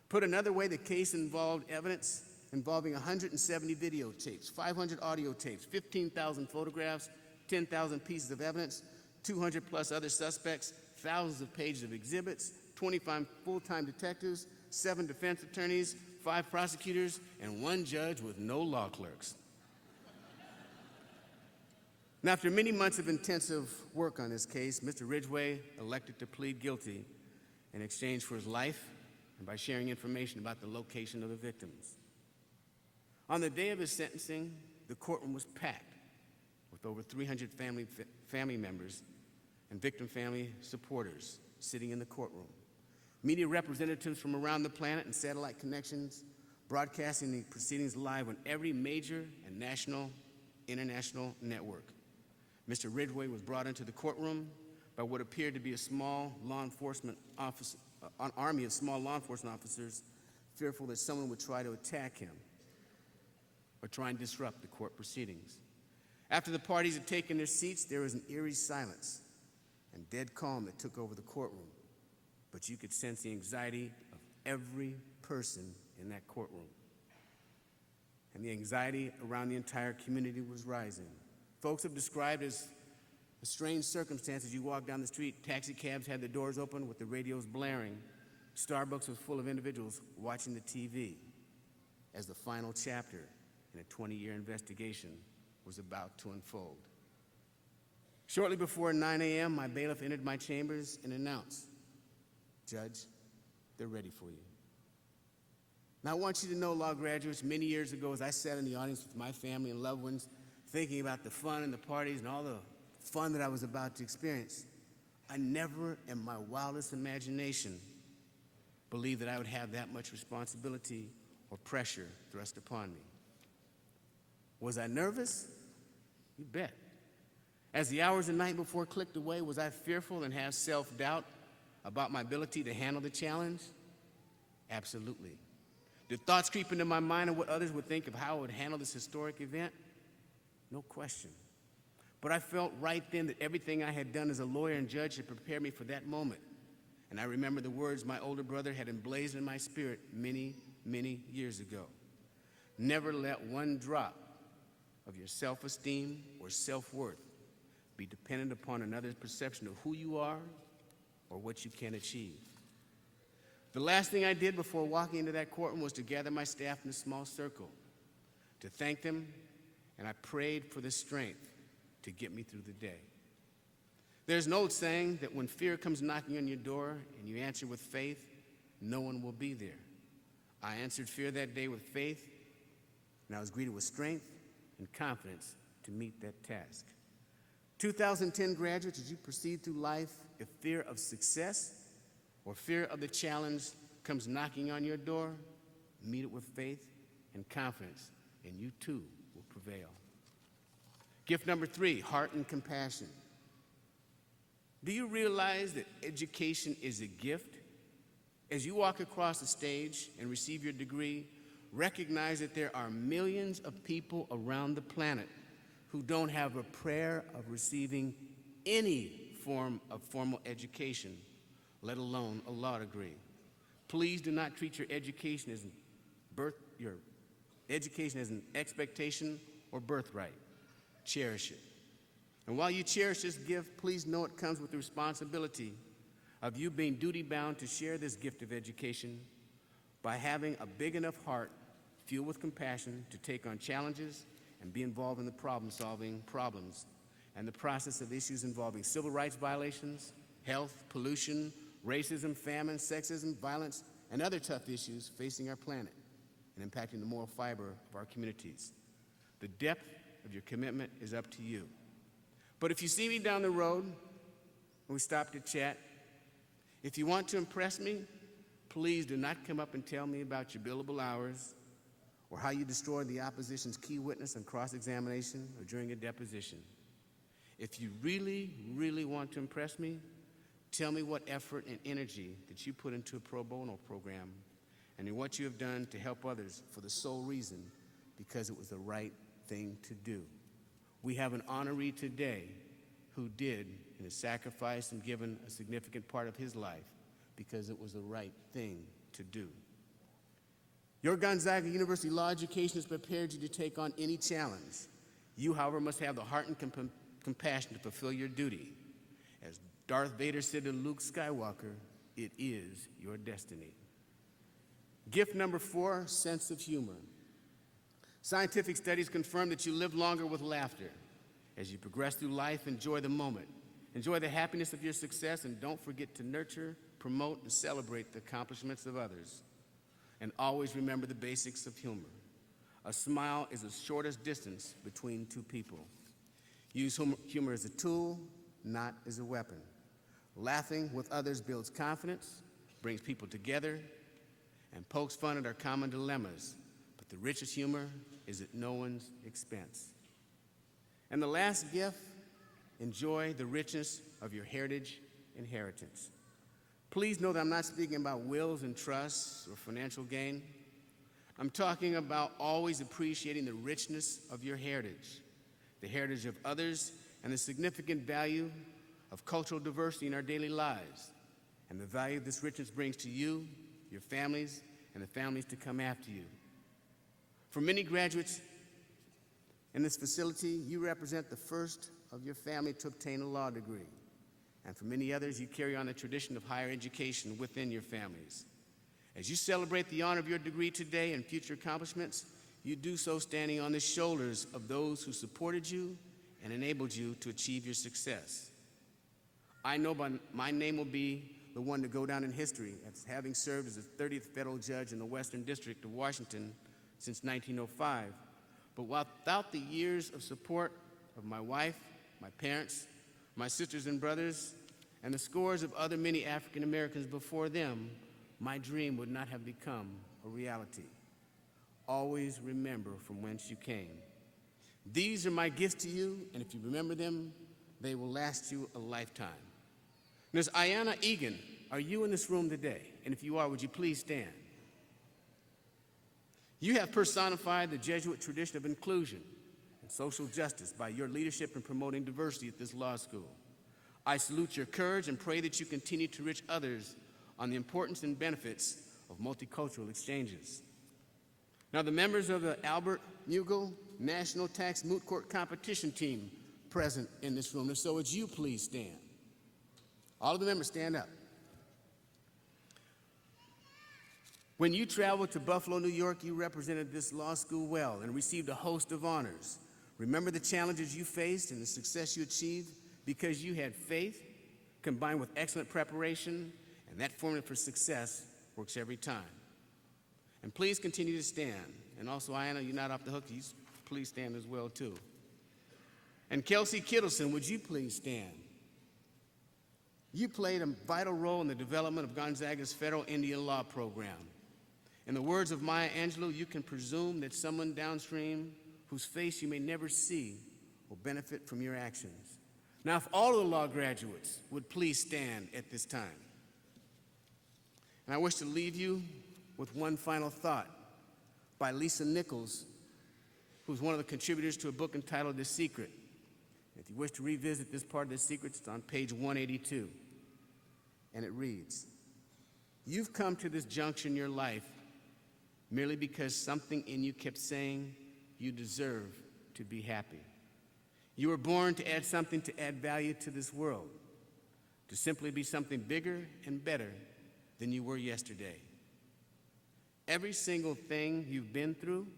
S6: Put another way, the case involved evidence involving 170 videotapes, 500 audio tapes, 15,000 photographs, 10,000 pieces of evidence, 200 plus other suspects, thousands of pages of exhibits, 25 full-time detectives, 7 defense attorneys, 5 prosecutors, and 1 judge with no law clerks. Now, after many months of intensive work on this case, Mr. Ridgway elected to plead guilty in exchange for his life and by sharing information about the location of the victims. On the day of his sentencing, the courtroom was packed with over 300 family members and victim family supporters sitting in the courtroom. Media representatives from around the planet and satellite connections broadcasting the proceedings live on every major and national, international network. Mr. Ridgway was brought into the courtroom by what appeared to be a small law enforcement officer, an army of small law enforcement officers, fearful that someone would try to attack him or try and disrupt the court proceedings. After the parties had taken their seats, there was an eerie silence and dead calm that took over the courtroom. But you could sense the anxiety of every person in that courtroom. And the anxiety around the entire community was rising. Folks have described as a strange circumstance as you walk down the street. Taxi cabs had the doors open with the radios blaring. Starbucks was full of individuals watching the TV as the final chapter in a 20-year investigation was about to unfold. Shortly before 9 a.m., my bailiff entered my chambers and announced, "Judge, they're ready for you." Now, I want you to know, law graduates, many years ago, as I sat in the audience with my family and loved ones, thinking about the fun and the parties and all the fun that I was about to experience, I never in my wildest imagination believed that I would have that much responsibility or pressure thrust upon me. Was I nervous? You bet. As the hours and night before clicked away, was I fearful and have self-doubt about my ability to handle the challenge? Absolutely. Did thoughts creep into my mind of what others would think of how I would handle this historic event? No question. But I felt right then that everything I had done as a lawyer and judge had prepared me for that moment. And I remember the words my older brother had emblazoned in my spirit many, many years ago. Never let one drop of your self-esteem or self-worth be dependent upon another's perception of who you are or what you can achieve. The last thing I did before walking into that courtroom was to gather my staff in a small circle, to thank them, and I prayed for the strength to get me through the day. There's an old saying that when fear comes knocking on your door and you answer with faith, no one will be there. I answered fear that day with faith, and I was greeted with strength and confidence to meet that task. 2010 graduates, as you proceed through life, if fear of success or fear of the challenge comes knocking on your door, meet it with faith and confidence, and you too will prevail. Gift number 3, heart and compassion. Do you realize that education is a gift? As you walk across the stage and receive your degree, recognize that there are millions of people around the planet who don't have a prayer of receiving any form of formal education, let alone a law degree. Please do not treat your education as an expectation or birthright. Cherish it. And while you cherish this gift, please know it comes with the responsibility of you being duty-bound to share this gift of education by having a big enough heart filled with compassion to take on challenges and be involved in the problem-solving problems and the process of issues involving civil rights violations, health, pollution, racism, famine, sexism, violence, and other tough issues facing our planet and impacting the moral fiber of our communities. The depth of your commitment is up to you. But if you see me down the road and we stop to chat, if you want to impress me, please do not come up and tell me about your billable hours or how you destroyed the opposition's key witness on cross-examination or during a deposition. If you really, really want to impress me, tell me what effort and energy that you put into a pro bono program and in what you have done to help others for the sole reason because it was the right thing to do. We have an honoree today who did and has sacrificed and given a significant part of his life because it was the right thing to do. Your Gonzaga University law education has prepared you to take on any challenge. You, however, must have the heart and compassion to fulfill your duty. As Darth Vader said to Luke Skywalker, it is your destiny. Gift number 4, sense of humor. Scientific studies confirm that you live longer with laughter. As you progress through life, enjoy the moment. Enjoy the happiness of your success, and don't forget to nurture, promote, and celebrate the accomplishments of others. And always remember the basics of humor. A smile is the shortest distance between two people. Use humor as a tool, not as a weapon. Laughing with others builds confidence, brings people together, and pokes fun at our common dilemmas. But the richest humor is at no one's expense. And the last gift, enjoy the richness of your heritage and inheritance. Please know that I'm not speaking about wills and trusts or financial gain. I'm talking about always appreciating the richness of your heritage, the heritage of others, and the significant value of cultural diversity in our daily lives, and the value this richness brings to you, your families, and the families to come after you. For many graduates in this facility, you represent the first of your family to obtain a law degree. And for many others, you carry on the tradition of higher education within your families. As you celebrate the honor of your degree today and future accomplishments, you do so standing on the shoulders of those who supported you and enabled you to achieve your success. I know my name will be the one to go down in history as having served as the 30th federal judge in the Western District of Washington since 1905. But without the years of support of my wife, my parents, my sisters and brothers, and the scores of other many African Americans before them, my dream would not have become a reality. Always remember from whence you came. These are my gifts to you, and if you remember them, They will last you a lifetime. Ms. Ayanna Egan, are you in this room today? And if you are, would you please stand? You have personified the Jesuit tradition of inclusion and social justice by your leadership in promoting diversity at this law school. I salute your courage and pray that you continue to reach others on the importance and benefits of multicultural exchanges. Now, the members of the Albert Mughal National Tax Moot Court Competition Team present in this room, and so would you please stand? All of the members stand up. When you traveled to Buffalo, New York, you represented this law school well and received a host of honors. Remember the challenges you faced and the success you achieved because you had faith combined with excellent preparation, and that formula for success works every time. And please continue to stand. And also, Ayanna, you're not off the hook. You please stand as well, too. And Kelsey Kittleson, would you please stand? You played a vital role in the development of Gonzaga's federal Indian law program. In the words of Maya Angelou, you can presume that someone downstream whose face you may never see will benefit from your actions. Now, if all of the law graduates would please stand at this time. And I wish to leave you with one final thought by Lisa Nichols, who's one of the contributors to a book entitled The Secret. If you wish to revisit this part of The Secret, it's on page 182. And it reads, "You've come to this juncture in your life merely because something in you kept saying you deserve to be happy. You were born to add something to add value to this world, to simply be something bigger and better than you were yesterday. Every single thing you've been through,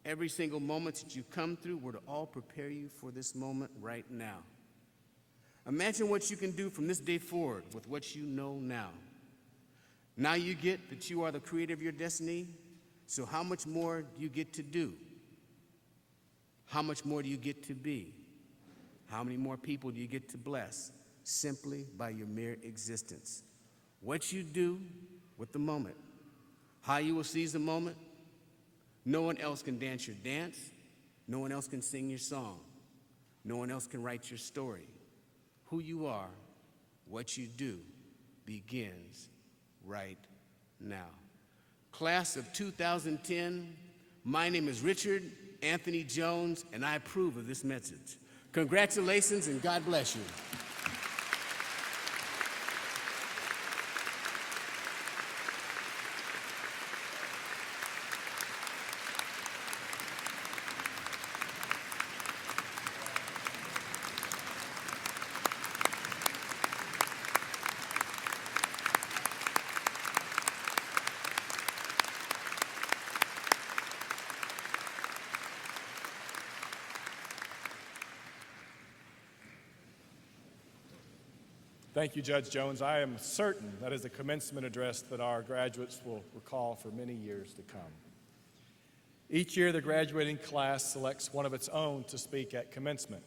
S6: every single moment that you've come through were to all prepare you for this moment right now. Imagine what you can do from this day forward with what you know now. Now you get that you are the creator of your destiny, so how much more do you get to do? How much more do you get to be? How many more people do you get to bless simply by your mere existence? What you do with the moment, how you will seize the moment, no one else can dance your dance, no one else can sing your song, no one else can write your story. Who you are, what you do, begins right now." Class of 2010, my name is Richard Anthony Jones, and I approve of this message. Congratulations, and God bless you.
S1: Thank you, Judge Jones. I am certain that is a commencement address that our graduates will recall for many years to come. Each year, the graduating class selects one of its own to speak at commencement.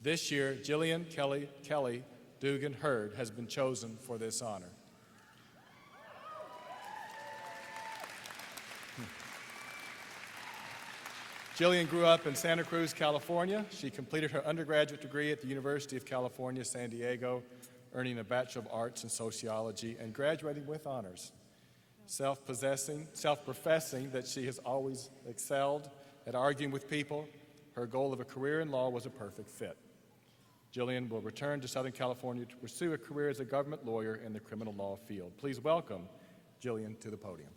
S1: This year, Jillian Kelly Dugan Hurd has been chosen for this honor. Jillian grew up in Santa Cruz, California. She completed her undergraduate degree at the University of California, San Diego, earning a Bachelor of Arts in Sociology and graduating with honors. Self-professing that she has always excelled at arguing with people, her goal of a career in law was a perfect fit. Jillian will return to Southern California to pursue a career as a government lawyer in the criminal law field. Please welcome Jillian to the podium.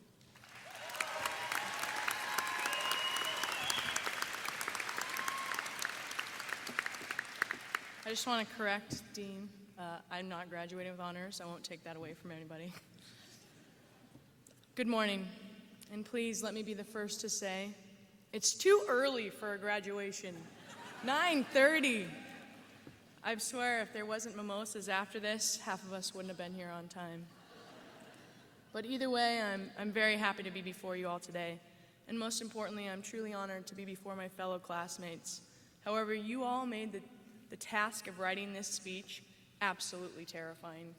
S7: I just want to correct Dean. I'm not graduating with honors. I won't take that away from anybody. Good morning, and please let me be the first to say, it's too early for a graduation. 9:30. I swear if there wasn't mimosas after this, half of us wouldn't have been here on time. But either way, I'm very happy to be before you all today. And most importantly, I'm truly honored to be before my fellow classmates. However, you all made the task of writing this speech absolutely terrifying.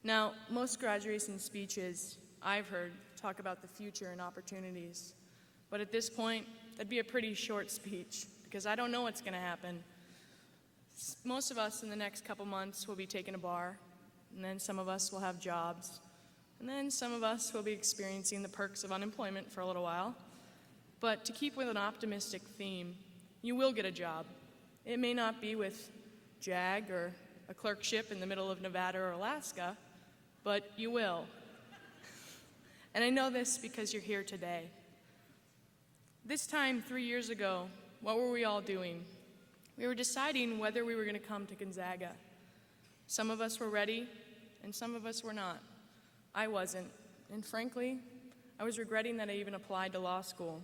S7: Now, most graduation speeches I've heard talk about the future and opportunities. But at this point, that'd be a pretty short speech because I don't know what's going to happen. Most of us in the next couple months will be taking a bar, and then some of us will have jobs, and then some of us will be experiencing the perks of unemployment for a little while. But to keep with an optimistic theme, you will get a job. It may not be with JAG or a clerkship in the middle of Nevada or Alaska, but you will. And I know this because you're here today. This time 3 years ago, what were we all doing? We were deciding whether we were going to come to Gonzaga. Some of us were ready, and some of us were not. I wasn't, and frankly, I was regretting that I even applied to law school.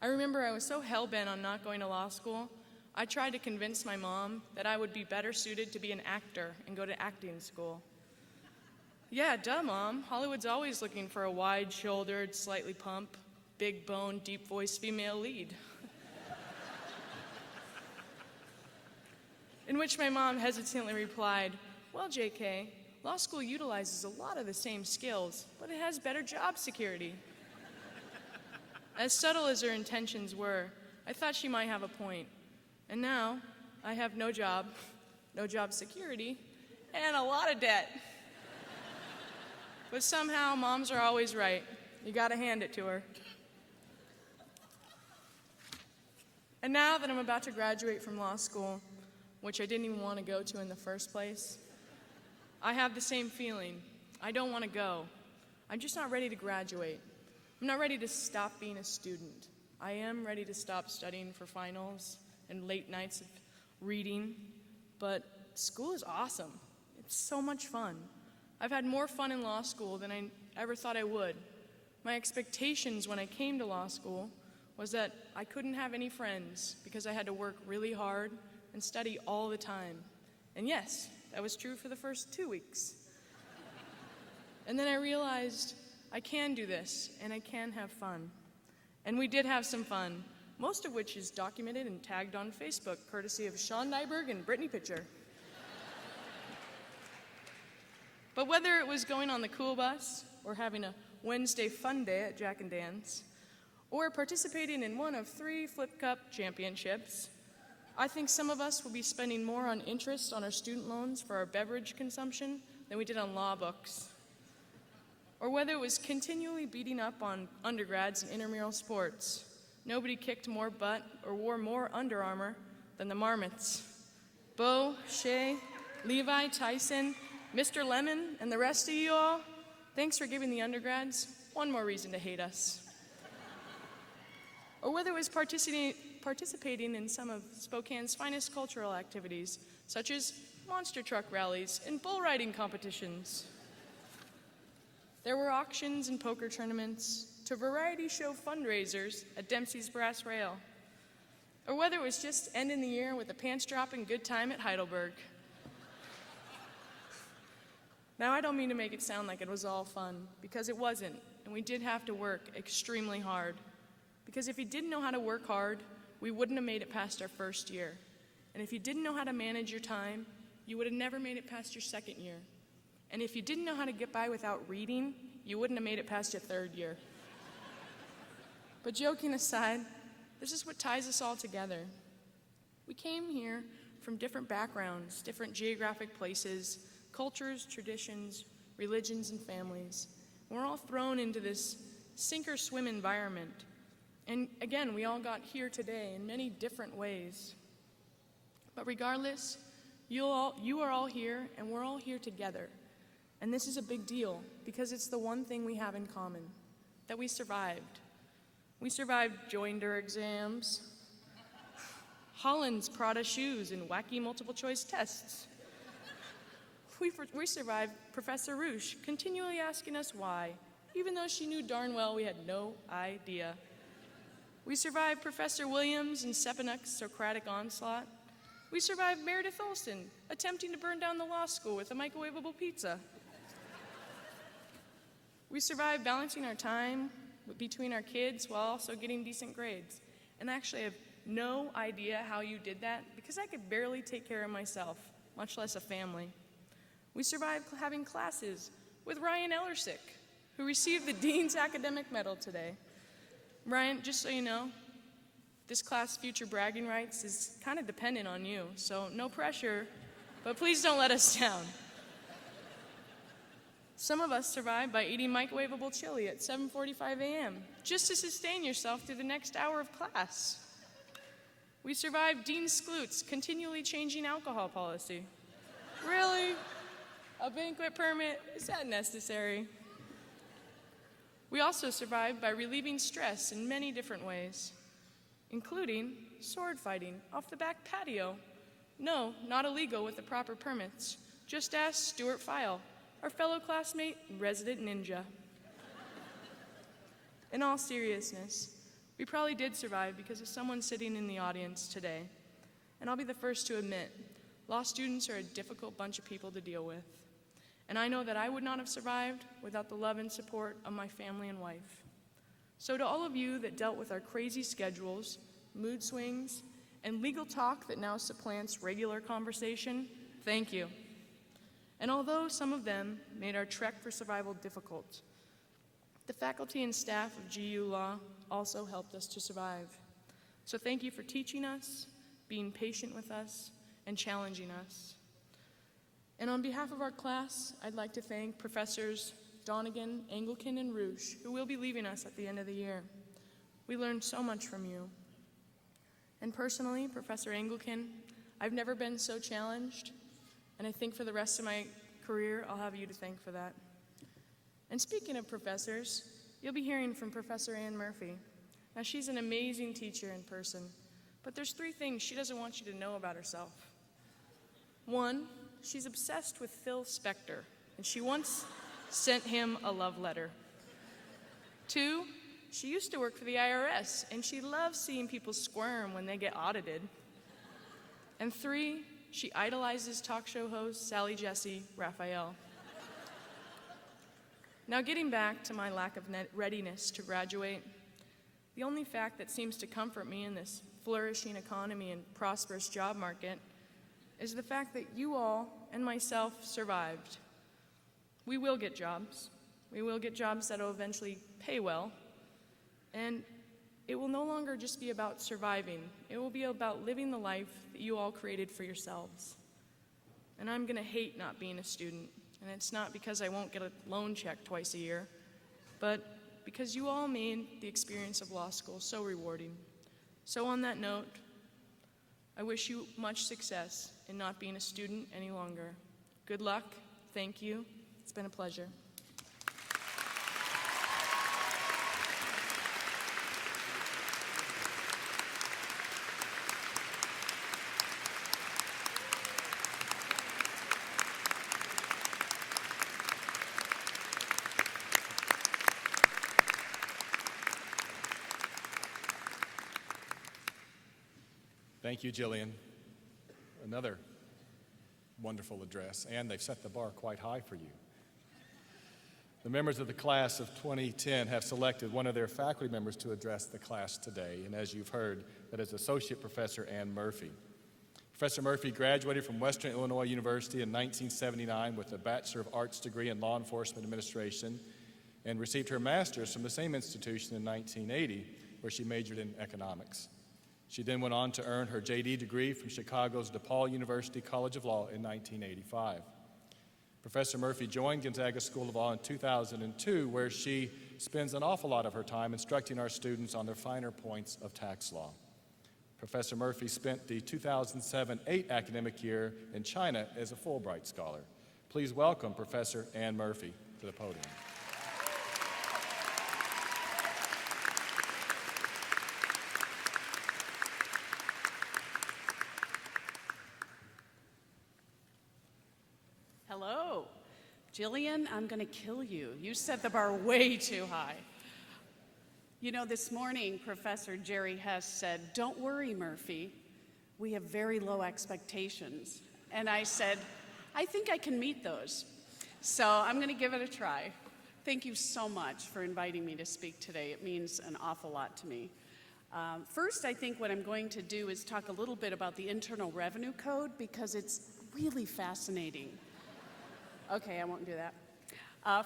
S7: I remember I was so hell-bent on not going to law school, I tried to convince my mom that I would be better suited to be an actor and go to acting school. Yeah, duh, Mom. Hollywood's always looking for a wide-shouldered, slightly plump, big-boned, deep-voiced female lead. In which my mom hesitantly replied, well, JK, law school utilizes a lot of the same skills, but it has better job security. As subtle as her intentions were, I thought she might have a point. And now, I have no job security, and a lot of debt. But somehow, moms are always right. You gotta hand it to her. And now that I'm about to graduate from law school, which I didn't even want to go to in the first place, I have the same feeling. I don't want to go. I'm just not ready to graduate. I'm not ready to stop being a student. I am ready to stop studying for finals and late nights of reading, but school is awesome. It's so much fun. I've had more fun in law school than I ever thought I would. My expectations when I came to law school was that I couldn't have any friends because I had to work really hard and study all the time. And yes, that was true for the first 2 weeks. And then I realized I can do this and I can have fun. And we did have some fun, most of which is documented and tagged on Facebook, courtesy of Sean Nyberg and Brittany Pitcher. But whether it was going on the cool bus, or having a Wednesday fun day at Jack and Dan's, or participating in one of 3 Flip Cup championships, I think some of us will be spending more on interest on our student loans for our beverage consumption than we did on law books. Or whether it was continually beating up on undergrads in intramural sports, nobody kicked more butt or wore more Under Armour than the Marmots. Bo, Shay, Levi, Tyson, Mr. Lemon, and the rest of you all, thanks for giving the undergrads one more reason to hate us. Or whether it was participating in some of Spokane's finest cultural activities, such as monster truck rallies and bull riding competitions. There were auctions and poker tournaments, to variety show fundraisers at Dempsey's Brass Rail. Or whether it was just ending the year with a pants-dropping good time at Heidelberg. Now, I don't mean to make it sound like it was all fun, because it wasn't, and we did have to work extremely hard. Because if you didn't know how to work hard, we wouldn't have made it past our first year. And if you didn't know how to manage your time, you would have never made it past your second year. And if you didn't know how to get by without reading, you wouldn't have made it past your third year. But joking aside, this is what ties us all together. We came here from different backgrounds, different geographic places, cultures, traditions, religions, and families. We're all thrown into this sink-or-swim environment. And again, we all got here today in many different ways. But regardless, you are all here, and we're all here together. And this is a big deal, because it's the one thing we have in common, that we survived. We survived Joinder exams, Holland's Prada shoes, and wacky multiple-choice tests. We survived Professor Roosh continually asking us why, even though she knew darn well we had no idea. We survived Professor Williams and Stepanuk's Socratic onslaught. We survived Meredith Olson attempting to burn down the law school with a microwavable pizza. We survived balancing our time between our kids while also getting decent grades. And actually, I have no idea how you did that, because I could barely take care of myself, much less a family. We survived having classes with Ryan Ellersick, who received the Dean's Academic Medal today. Ryan, just so you know, This class' future bragging rights is kind of dependent on you, so no pressure, but please don't let us down. Some of us survived by eating microwavable chili at 7:45 a.m. just to sustain yourself through the next hour of class. We survived Dean Skloot's continually changing alcohol policy. Really? A banquet permit? Is that necessary? We also survived by relieving stress in many different ways, including sword fighting off the back patio. No, not illegal with the proper permits. Just ask Stuart File, our fellow classmate, resident ninja. In all seriousness, we probably did survive because of someone sitting in the audience today. And I'll be the first to admit, law students are a difficult bunch of people to deal with. And I know that I would not have survived without the love and support of my family and wife. So to all of you that dealt with our crazy schedules, mood swings, and legal talk that now supplants regular conversation, thank you. And although some of them made our trek for survival difficult, the faculty and staff of GU Law also helped us to survive. So thank you for teaching us, being patient with us, and challenging us. And on behalf of our class, I'd like to thank Professors Donegan, Anglican, and Roosh, who will be leaving us at the end of the year. We learned so much from you. And personally, Professor Anglican, I've never been so challenged, and I think for the rest of my career, I'll have you to thank for that. And speaking of professors, you'll be hearing from Professor Ann Murphy. Now, she's an amazing teacher in person, but there's 3 things she doesn't want you to know about herself. 1, she's obsessed with Phil Spector, and she once sent him a love letter. 2, she used to work for the IRS, and she loves seeing people squirm when they get audited. And 3, she idolizes talk show host Sally Jessy Raphael. Now, getting back to my lack of readiness to graduate, the only fact that seems to comfort me in this flourishing economy and prosperous job market is the fact that you all and myself survived. We will get jobs. We will get jobs that will eventually pay well. And it will no longer just be about surviving. It will be about living the life that you all created for yourselves. And I'm going to hate not being a student. And it's not because I won't get a loan check twice a year, but because you all made the experience of law school so rewarding. So on that note, I wish you much success in not being a student any longer. Good luck. Thank you. It's been a pleasure.
S1: Thank you, Jillian. Another wonderful address, and they've set the bar quite high for you. The members of the class of 2010 have selected one of their faculty members to address the class today, and as you've heard, that is Associate Professor Ann Murphy. Professor Murphy graduated from Western Illinois University in 1979 with a Bachelor of Arts degree in Law Enforcement Administration and received her master's from the same institution in 1980, where she majored in economics. She then went on to earn her JD degree from Chicago's DePaul University College of Law in 1985. Professor Murphy joined Gonzaga School of Law in 2002, where she spends an awful lot of her time instructing our students on the finer points of tax law. Professor Murphy spent the 2007-08 academic year in China as a Fulbright Scholar. Please welcome Professor Ann Murphy to the podium.
S8: Hello. Jillian, I'm going to kill you. You set the bar way too high. You know, this morning, Professor Jerry Hess said, "Don't worry, Murphy. We have very low expectations." And I said, I think I can meet those. So I'm going to give it a try. Thank you so much for inviting me to speak today. It means an awful lot to me. First, I think what I'm going to do is talk a little bit about the Internal Revenue Code because it's really fascinating. Okay, I won't do that.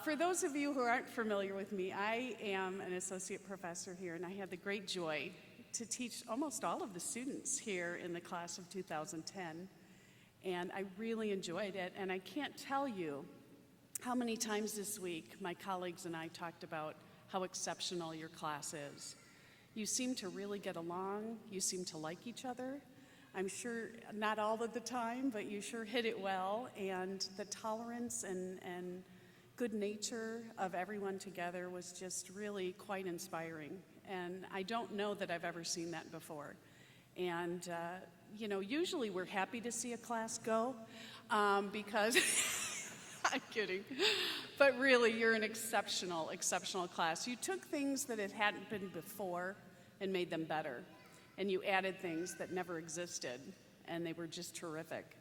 S8: For those of you who aren't familiar with me, I am an associate professor here, and I had the great joy to teach almost all of the students here in the class of 2010. And I really enjoyed it. And I can't tell you how many times this week my colleagues and I talked about how exceptional your class is. You seem to really get along. You seem to like each other. I'm sure not all of the time, but you sure hit it well. And the tolerance and good nature of everyone together was just really quite inspiring. And I don't know that I've ever seen that before. And, you know, usually we're happy to see a class go because, I'm kidding, but really you're an exceptional, exceptional class. You took things that it hadn't been before and made them better. And you added things that never existed, and they were just terrific.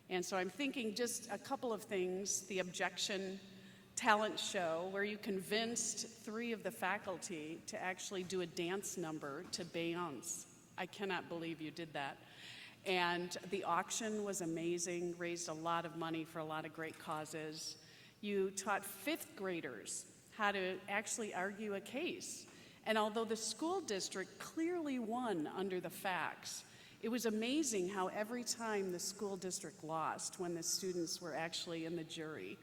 S8: And so I'm thinking just a couple of things, the Objection talent show where you convinced 3 of the faculty to actually do a dance number to Beyonce. I cannot believe you did that. And the auction was amazing, raised a lot of money for a lot of great causes. You taught 5th graders how to actually argue a case. And although the school district clearly won under the facts, it was amazing how every time the school district lost when the students were actually in the jury.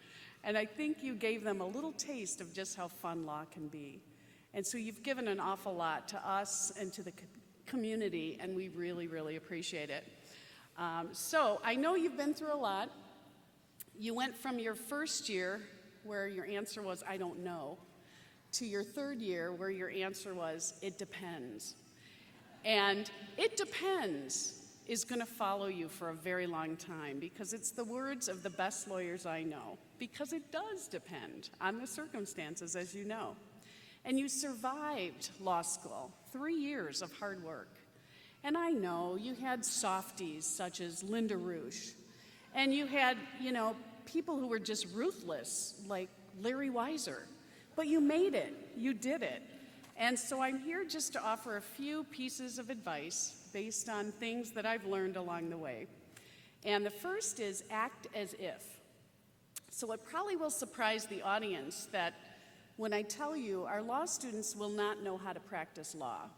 S8: And I think you gave them a little taste of just how fun law can be. And so you've given an awful lot to us and to the community, and we really, really appreciate it. So I know you've been through a lot. You went from your first year, where your answer was, I don't know, to your 3rd year, where your answer was, it depends. And it depends is going to follow you for a very long time because it's the words of the best lawyers I know, because it does depend on the circumstances, as you know. And you survived law school, 3 years of hard work. And I know you had softies such as Linda Roosh, and you had, you know, people who were just ruthless like Larry Weiser. But you made it, you did it. And so I'm here just to offer a few pieces of advice based on things that I've learned along the way. And the first is act as if. So it probably will surprise the audience that when I tell you our law students will not know how to practice law.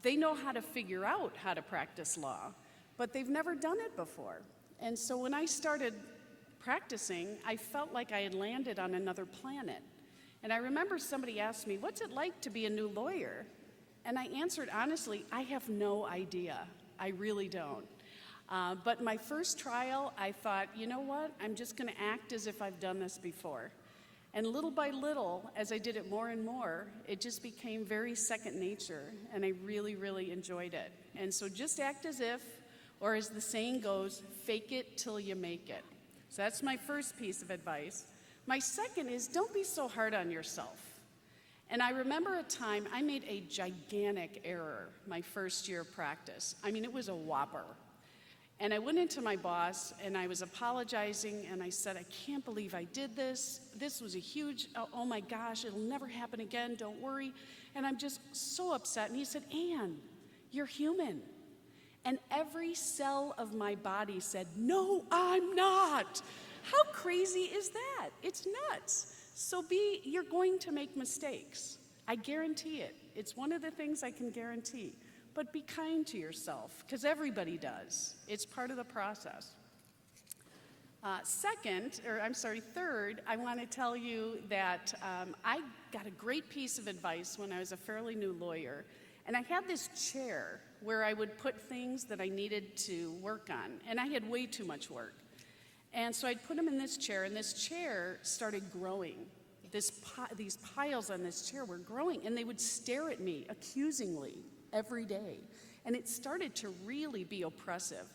S8: They know how to figure out how to practice law, but they've never done it before. And so when I started practicing, I felt like I had landed on another planet. And I remember somebody asked me, what's it like to be a new lawyer? And I answered honestly, I have no idea. I really don't. But my first trial, I thought, you know what? I'm just going to act as if I've done this before. And little by little, as I did it more and more, it just became very second nature, and I really, really enjoyed it. And so just act as if, or as the saying goes, fake it till you make it. So that's my first piece of advice. My second is don't be so hard on yourself. And I remember a time I made a gigantic error my first year of practice. I mean, it was a whopper. And I went into my boss and I was apologizing and I said, I can't believe I did this. This was a huge, oh my gosh, it'll never happen again, don't worry. And I'm just so upset. And he said, Ann, you're human. And every cell of my body said, no, I'm not. How crazy is that? It's nuts. So you're going to make mistakes. I guarantee it. It's one of the things I can guarantee. But be kind to yourself, because everybody does. It's part of the process. Third, I want to tell you that I got a great piece of advice when I was a fairly new lawyer. And I had this chair where I would put things that I needed to work on. And I had way too much work. And so I'd put them in this chair, and this chair started growing. These piles on this chair were growing, and they would stare at me accusingly every day. And it started to really be oppressive.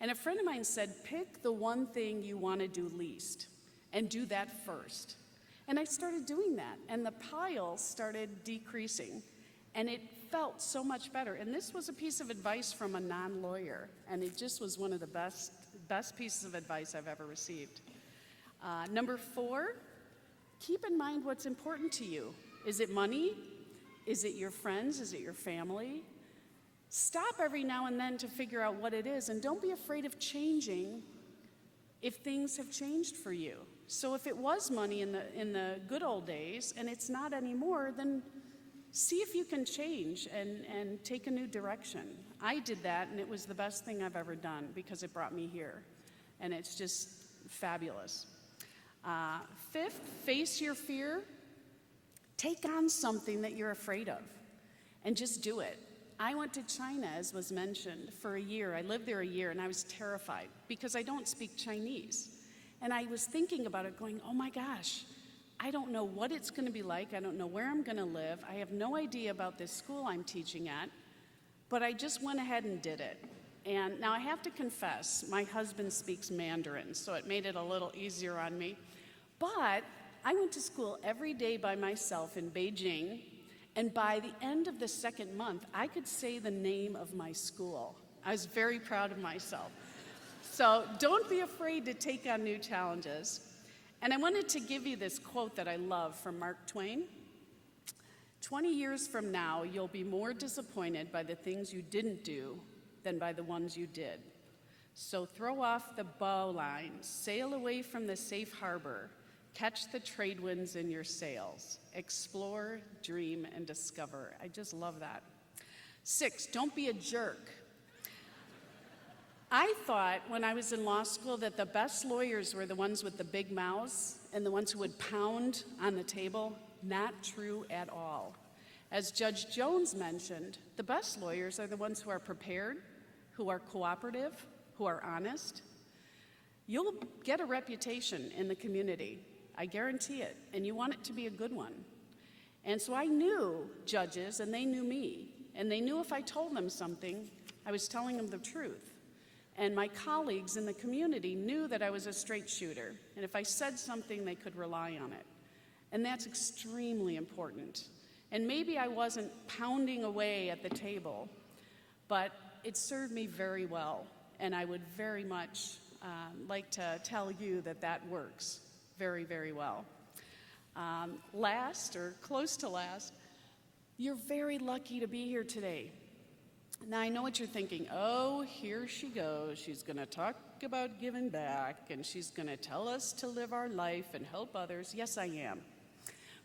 S8: And a friend of mine said, pick the one thing you want to do least, and do that first. And I started doing that, and the pile started decreasing. And it felt so much better. And this was a piece of advice from a non-lawyer, and it just was one of the best pieces of advice I've ever received. Number 4, keep in mind what's important to you. Is it money? Is it your friends? Is it your family? Stop every now and then to figure out what it is, and don't be afraid of changing if things have changed for you. So if it was money in the good old days and it's not anymore, then see if you can change and take a new direction. I did that, and it was the best thing I've ever done because it brought me here. And it's just fabulous. Fifth, face your fear. Take on something that you're afraid of and just do it. I went to China, as was mentioned, for a year. I lived there a year, and I was terrified because I don't speak Chinese. And I was thinking about it, going, oh my gosh, I don't know what it's going to be like. I don't know where I'm going to live. I have no idea about this school I'm teaching at. But I just went ahead and did it. And now I have to confess, my husband speaks Mandarin, so it made it a little easier on me. But I went to school every day by myself in Beijing. And by the end of the second month, I could say the name of my school. I was very proud of myself. So don't be afraid to take on new challenges. And I wanted to give you this quote that I love from Mark Twain. 20 years from now, you'll be more disappointed by the things you didn't do than by the ones you did. So throw off the bowline, sail away from the safe harbor, catch the trade winds in your sails, explore, dream, and discover. I just love that. 6, don't be a jerk. I thought when I was in law school that the best lawyers were the ones with the big mouths and the ones who would pound on the table. Not true at all. As Judge Jones mentioned, the best lawyers are the ones who are prepared, who are cooperative, who are honest. You'll get a reputation in the community. I guarantee it, and you want it to be a good one. And so I knew judges, and they knew me, and they knew if I told them something, I was telling them the truth. And my colleagues in the community knew that I was a straight shooter, and if I said something, they could rely on it. And that's extremely important. And maybe I wasn't pounding away at the table, but it served me very well, and I would very much like to tell you that that works very, very well. Last, or close to last, you're very lucky to be here today. Now, I know what you're thinking. Oh, here she goes. She's going to talk about giving back, and she's going to tell us to live our life and help others. Yes, I am.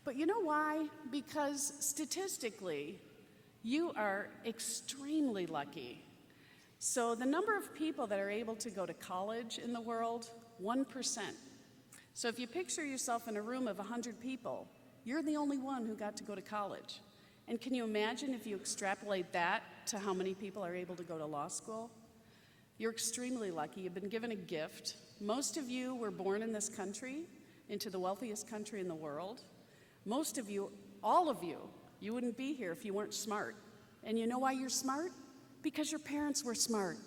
S8: But you know why? Because statistically, you are extremely lucky. So the number of people that are able to go to college in the world, 1%. So if you picture yourself in a room of 100 people, you're the only one who got to go to college. And can you imagine if you extrapolate that to how many people are able to go to law school? You're extremely lucky. You've been given a gift. Most of you were born in this country, into the wealthiest country in the world. Most of you, all of you, you wouldn't be here if you weren't smart. And you know why you're smart? Because your parents were smart.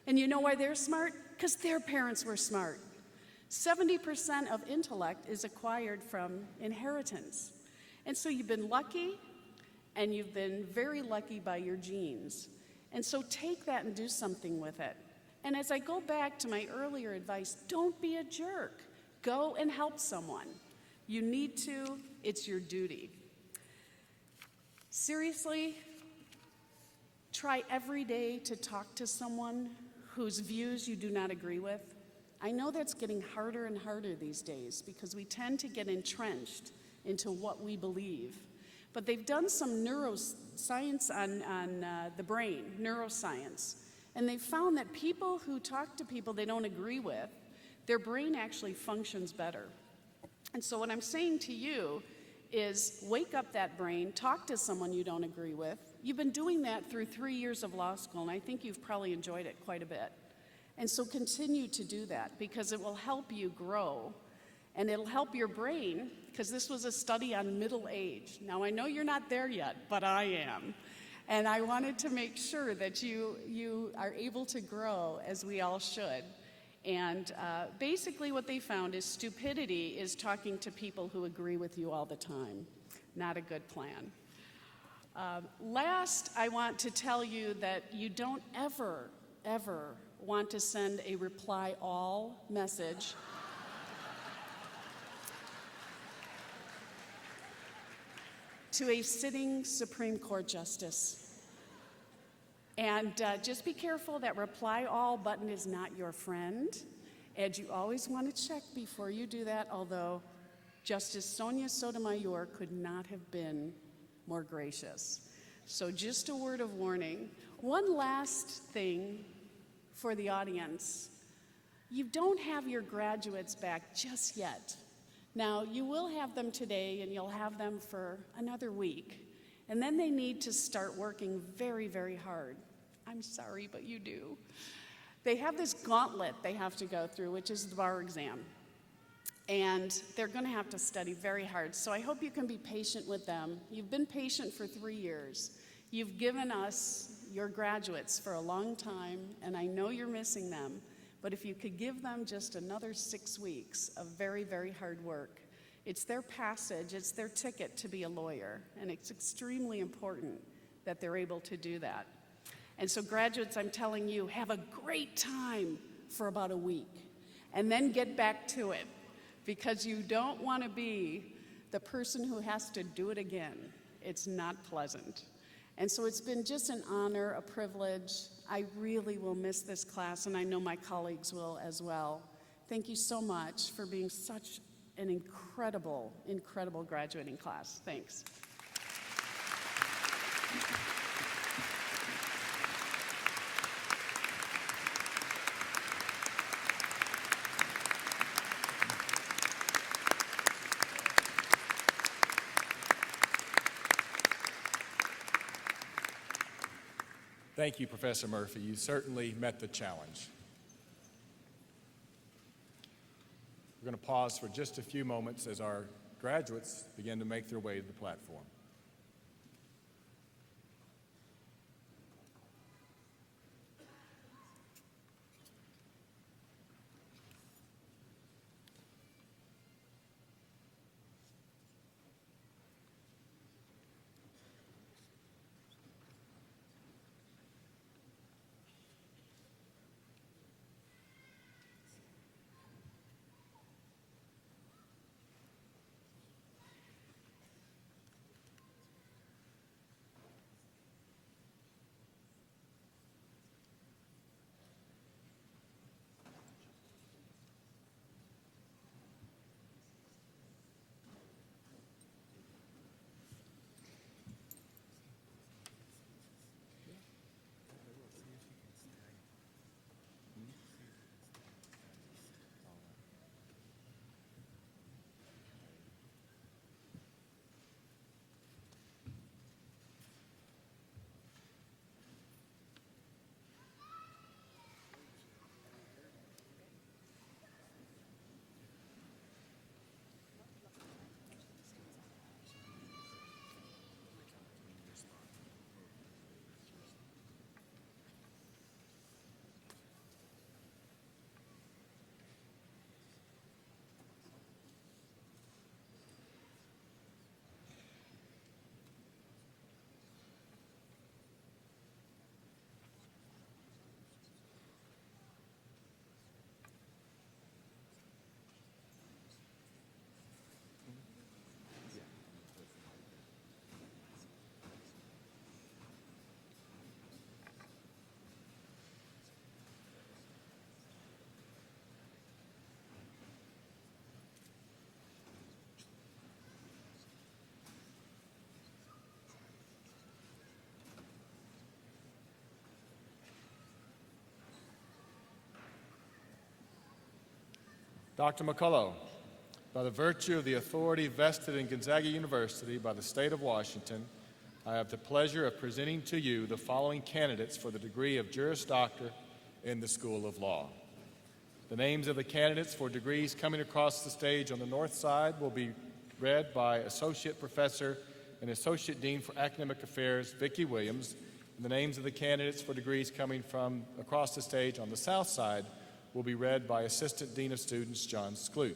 S8: And you know why they're smart? Because their parents were smart. 70% of intellect is acquired from inheritance. And so you've been lucky, and you've been very lucky by your genes. And so take that and do something with it. And as I go back to my earlier advice, don't be a jerk. Go and help someone. You need to, it's your duty. Seriously, try every day to talk to someone whose views you do not agree with. I know that's getting harder and harder these days because we tend to get entrenched into what we believe. But they've done some neuroscience on the brain, neuroscience, and they've found that people who talk to people they don't agree with, their brain actually functions better. And so what I'm saying to you is wake up that brain, talk to someone you don't agree with. You've been doing that through 3 years of law school, and I think you've probably enjoyed it quite a bit. And so continue to do that because it will help you grow, and it'll help your brain, because this was a study on middle age. Now, I know you're not there yet, but I am. And I wanted to make sure that you are able to grow as we all should. And basically what they found is stupidity is talking to people who agree with you all the time. Not a good plan. Last, I want to tell you that you don't ever want to send a reply all message to a sitting Supreme Court justice. And just be careful that reply all button is not your friend. And you always want to check before you do that, although Justice Sonia Sotomayor could not have been more gracious. So just a word of warning. One last thing for the audience. You don't have your graduates back just yet. Now, you will have them today, and you'll have them for another week. And then they need to start working very, very hard. I'm sorry, but you do. They have this gauntlet they have to go through, which is the bar exam. And they're going to have to study very hard. So I hope you can be patient with them. You've been patient for 3 years. You've given us your graduates for a long time, and I know you're missing them. But if you could give them just another 6 weeks of very, very hard work, it's their passage, it's their ticket to be a lawyer, and it's extremely important that they're able to do that. And so graduates, I'm telling you, have a great time for about a week, and then get back to it, because you don't want to be the person who has to do it again. It's not pleasant. And so it's been just an honor, a privilege. I really will miss this class, and I know my colleagues will as well. Thank you so much for being such an incredible, incredible graduating class. Thanks.
S1: Thank you, Professor Murphy. You certainly met the challenge. We're going to pause for just a few moments as our graduates begin to make their way to the platform. Dr. McCullough, by the virtue of the authority vested in Gonzaga University by the state of Washington, I have the pleasure of presenting to you the following candidates for the degree of Juris Doctor in the School of Law. The names of the candidates for degrees coming across the stage on the north side will be read by Associate Professor and Associate Dean for Academic Affairs, Vicki Williams, and the names of the candidates for degrees coming from across the stage on the south side will be read by Assistant Dean of Students, John Skloot.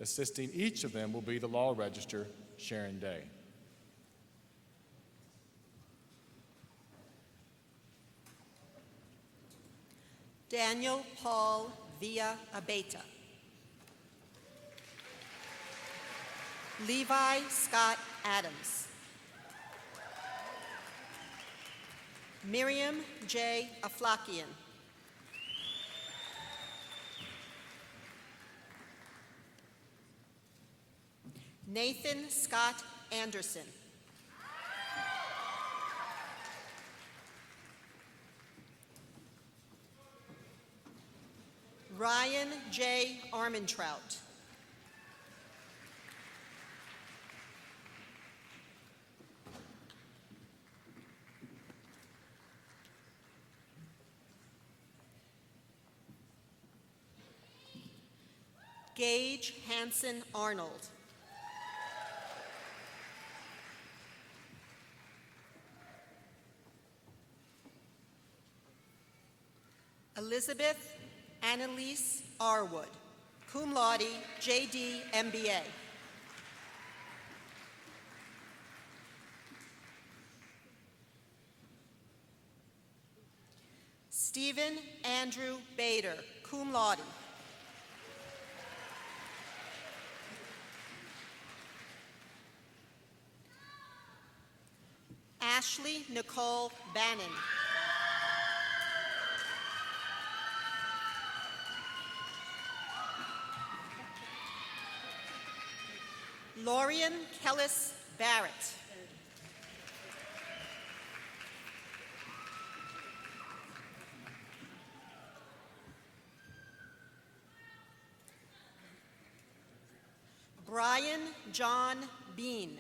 S1: Assisting each of them will be the Law Register, Sharon Day.
S9: Daniel Paul Villa Abeta. Levi Scott Adams. Miriam J. Aflakian. Nathan Scott Anderson. Ryan J. Armentrout. Gage Hanson Arnold. Elizabeth Annalise Arwood, cum laude, JD, MBA. Stephen Andrew Bader, cum laude. Ashley Nicole Bannon. Lorian Kellis Barrett. Brian John Bean.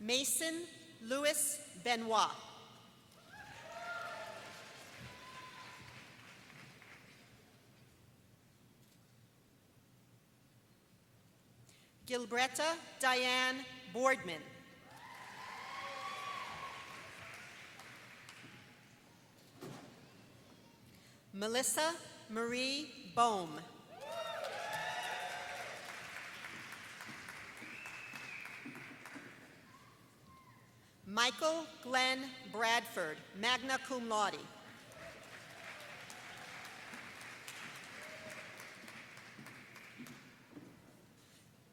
S9: Mason Louis Benoit. Gilbretta Diane Boardman. Melissa Marie Bohm. Michael Glenn Bradford, magna cum laude.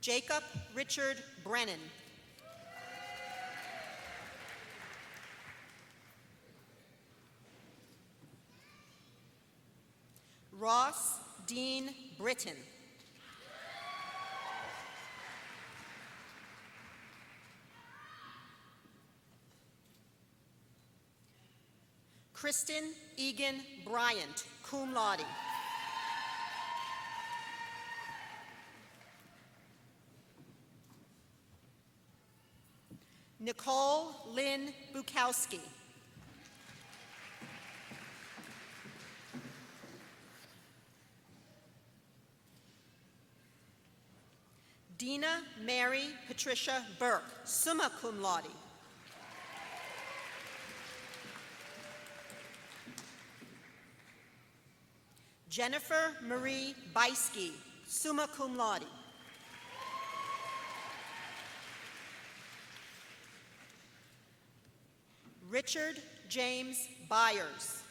S9: Jacob Richard Brennan. Ross Dean Britton. Kristen Egan Bryant, cum laude. Nicole Lynn Bukowski. Dina Mary Patricia Burke, summa cum laude. Jennifer Marie Beiske, summa cum laude. Richard James Byers.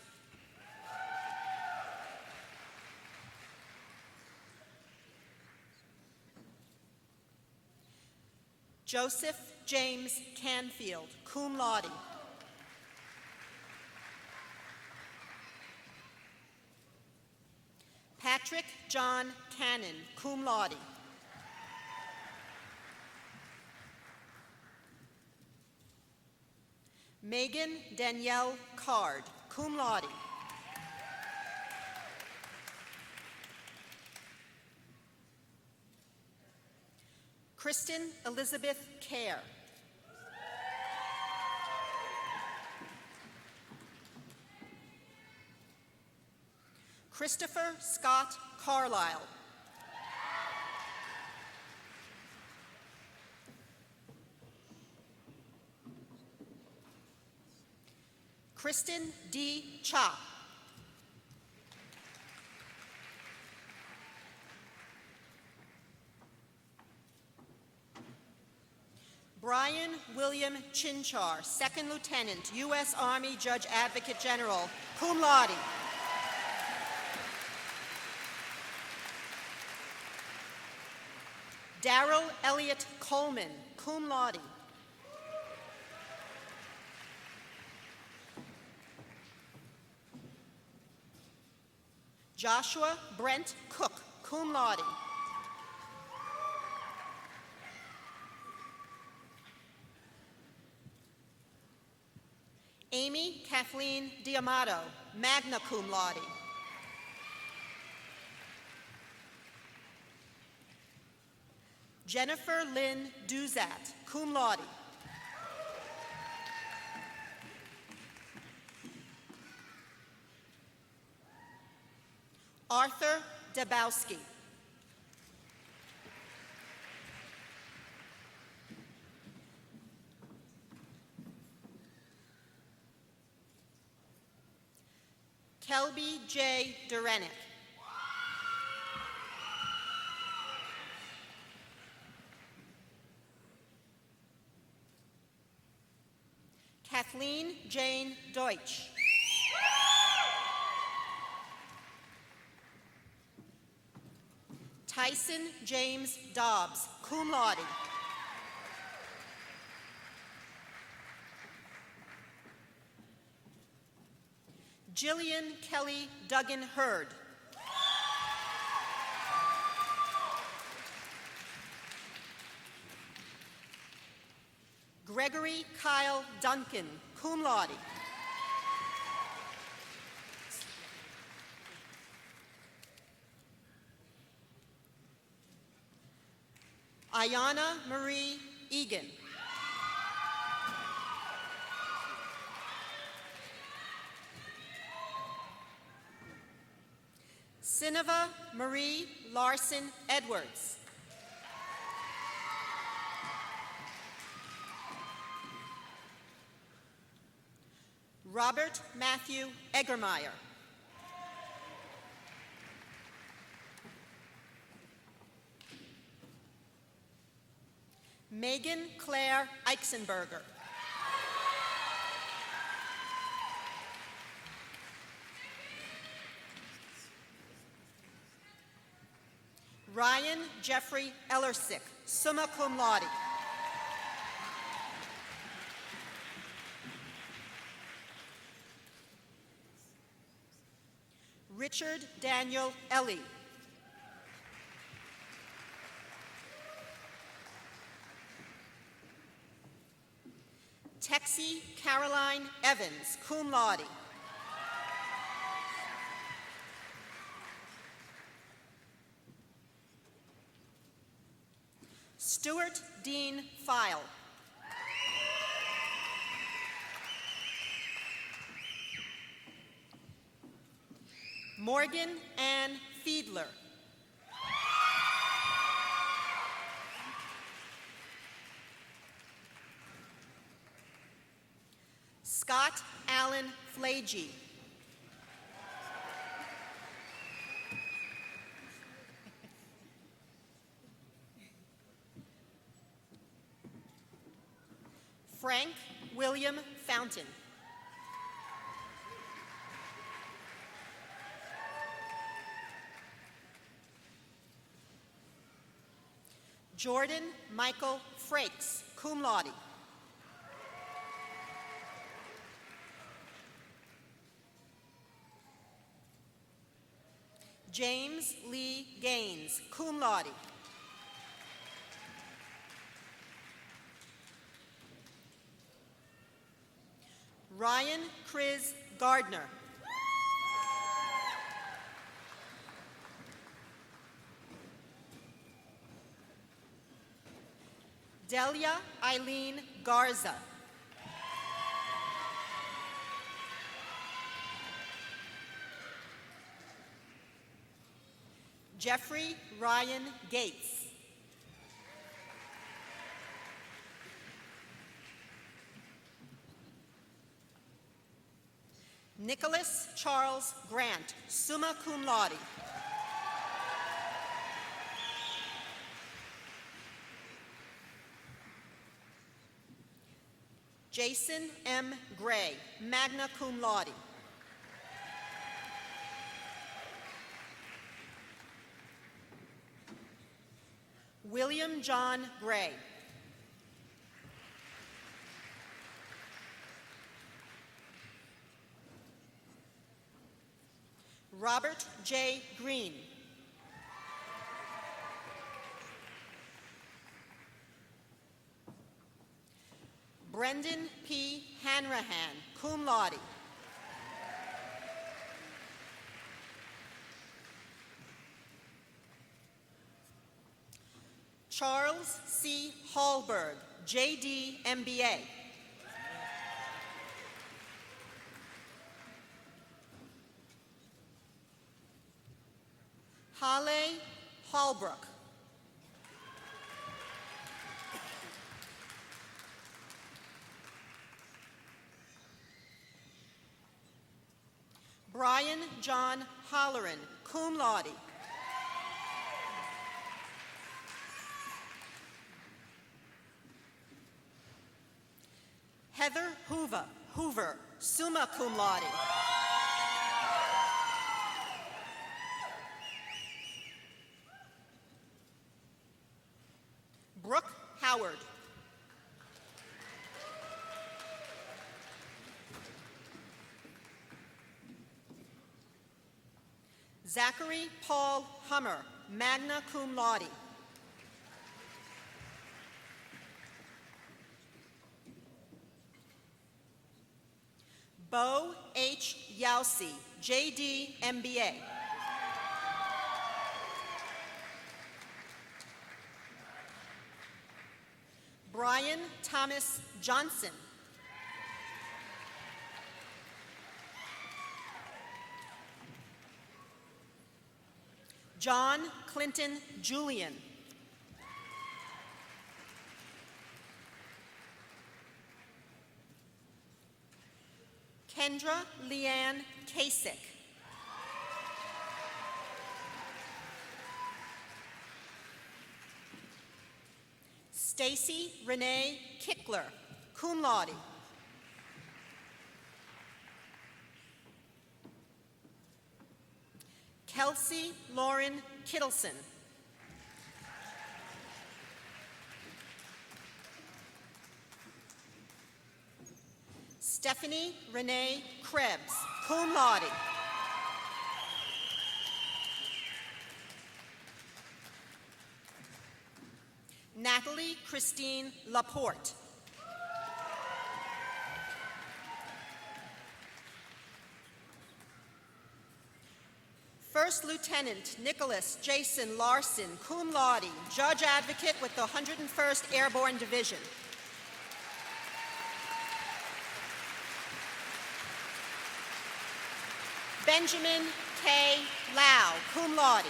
S9: Joseph James Canfield, cum laude. Patrick John Cannon, cum laude. Megan Danielle Card, cum laude. Kristen Elizabeth Kerr. Christopher Scott Carlisle. Kristen D. Cha. Brian William Chinchar, Second Lieutenant, U.S. Army Judge Advocate General, cum laude. Darrell Elliott Coleman, cum laude. Joshua Brent Cook, cum laude. Amy Kathleen Diamato, magna cum laude. Jennifer Lynn Duzat, cum laude. Arthur Dabowski. Kelby J. Durenick. Kathleen Jane Deutsch. Tyson James Dobbs, cum laude. Jillian Kelly Duggan Hurd. Gregory Kyle Duncan, cum laude. Ayana Marie Egan. Sineva Marie Larson Edwards. Robert Matthew Eggermeyer. Megan Claire Eichsenberger. Ryan Jeffrey Ellersick, summa cum laude. Richard Daniel Ellie. Texie Caroline Evans, cum laude. Stuart Dean File. Morgan Ann Fiedler. Scott Allen Flagey. Frank William Fountain. Jordan Michael Frakes, cum laude. James Lee Gaines, cum laude. Ryan Chris Gardner. Delia Eileen Garza. Jeffrey Ryan Gates. Nicholas Charles Grant, summa cum laude. Jason M. Gray, magna cum laude. William John Gray. Robert J. Green. Brendan P. Hanrahan, cum laude. Charles C. Hallberg, J.D., MBA. Hale Hallbrook. Brian John Holleran, cum laude. Heather Hoover, summa cum laude. Brooke Howard. Zachary Paul Hummer, magna cum laude. Bo H. Yausi, J.D., MBA. Brian Thomas Johnson. John Clinton Julian. Kendra Leanne Kasich. Stacy Renee Kickler, cum laude. Kelsey Lauren Kittleson. Stephanie Renee Krebs, cum laude. Natalie Christine Laporte. First Lieutenant Nicholas Jason Larson, cum laude, Judge Advocate with the 101st Airborne Division. Benjamin K. Lau, cum laude.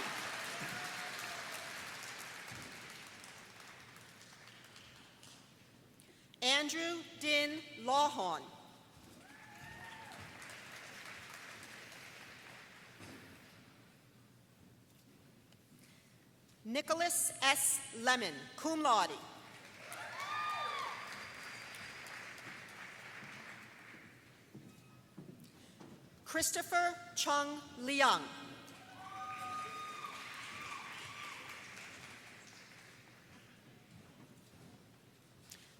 S9: Andrew Din Lawhorn. Nicholas S. Lemon, cum laude. Christopher Chung Leung.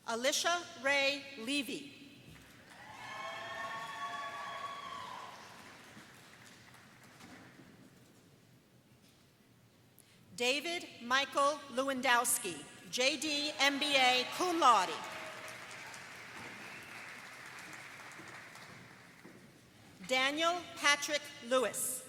S9: Alicia Ray Levy. David Michael Lewandowski, J.D., MBA, cum laude. Daniel Patrick Lewis.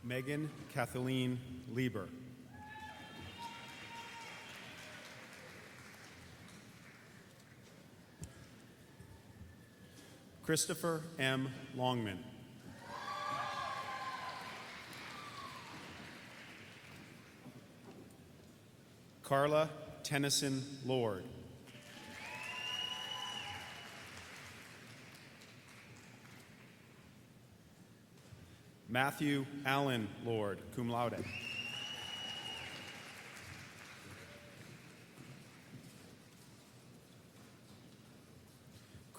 S10: Megan Kathleen Lieber. Christopher M. Longman. Carla Tennyson Lord. Matthew Allen Lord, cum laude.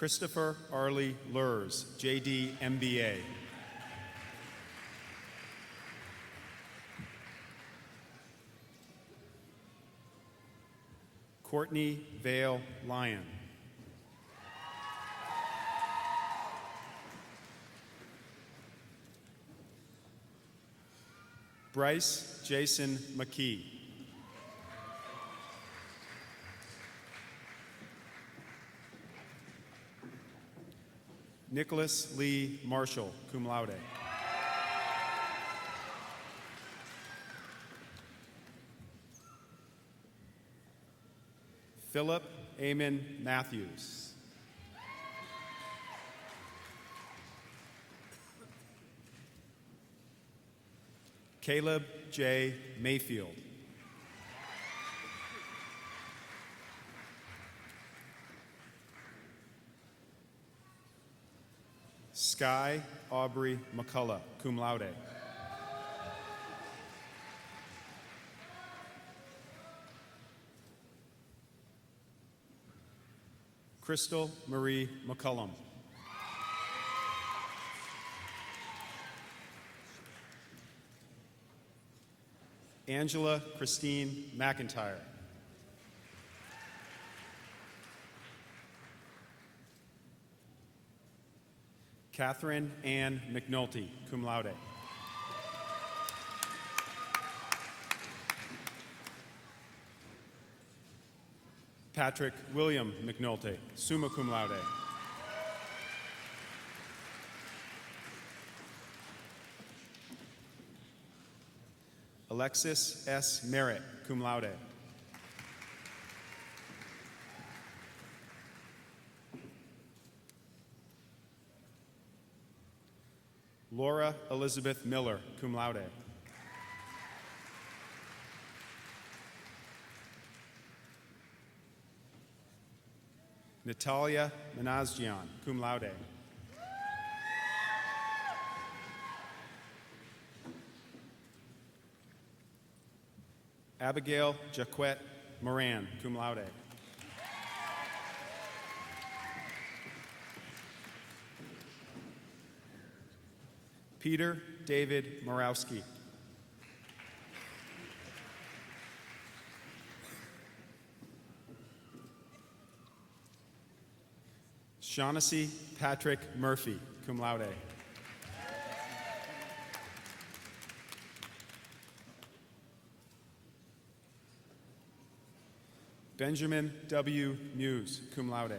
S10: Christopher Arley Lurs, JD MBA. Courtney Vale Lyon. Bryce Jason McKee. Nicholas Lee Marshall, cum laude. Philip Amon Matthews. Caleb J. Mayfield. Sky Aubrey McCullough, cum laude. Crystal Marie McCullum. Angela Christine McIntyre. Catherine Ann McNulty, cum laude. Patrick William McNulty, summa cum laude. Alexis S. Merritt, cum laude. Laura Elizabeth Miller, cum laude. Natalia Manazjian, cum laude. Abigail Jaquette Moran, cum laude. Peter David Morawski. Shaughnessy Patrick Murphy, cum laude. Benjamin W. Muse, cum laude.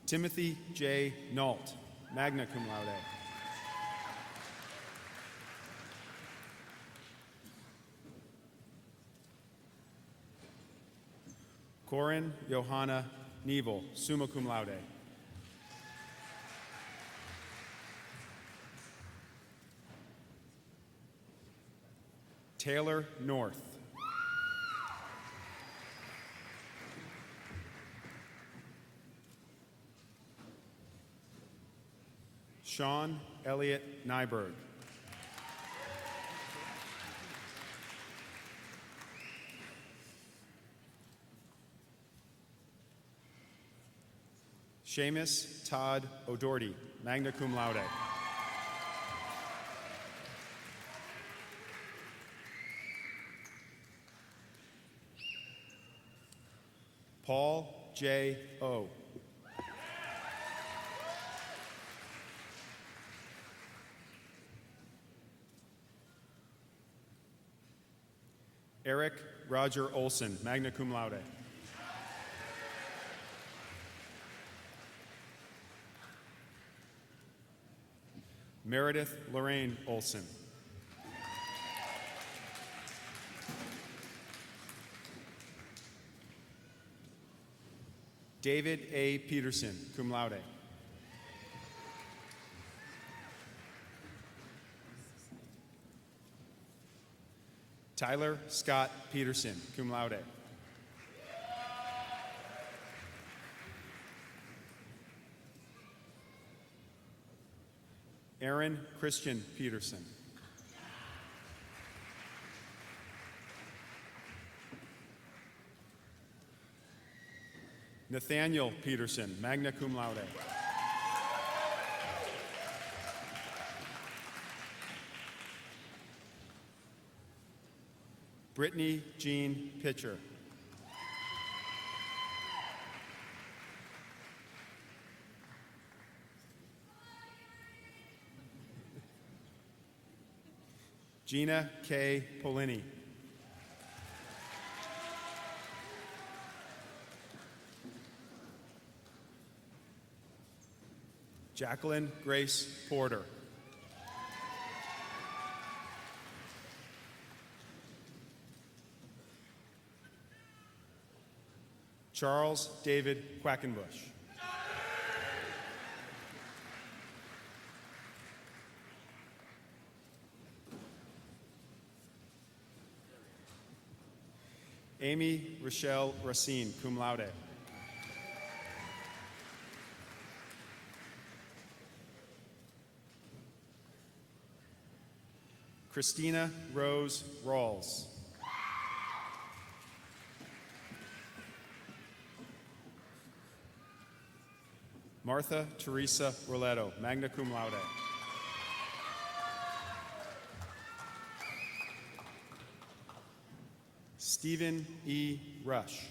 S10: Timothy J. Nault, magna cum laude. Corin Johanna Nevel, summa cum laude. Taylor North. Sean Elliott Nyberg. Seamus Todd O'Doherty, magna cum laude. Paul J. O. Eric Roger Olson, magna cum laude. Meredith Lorraine Olson. David A. Peterson, cum laude. Tyler Scott Peterson, cum laude. Aaron Christian Peterson. Nathaniel Peterson, magna cum laude. Brittany Jean Pitcher. Gina K. Polini. Jacqueline Grace Porter. Charles David Quackenbush. Amy Rochelle Racine, cum laude. Christina Rose Rawls. Martha Teresa Roletto, magna cum laude. Stephen E. Rush.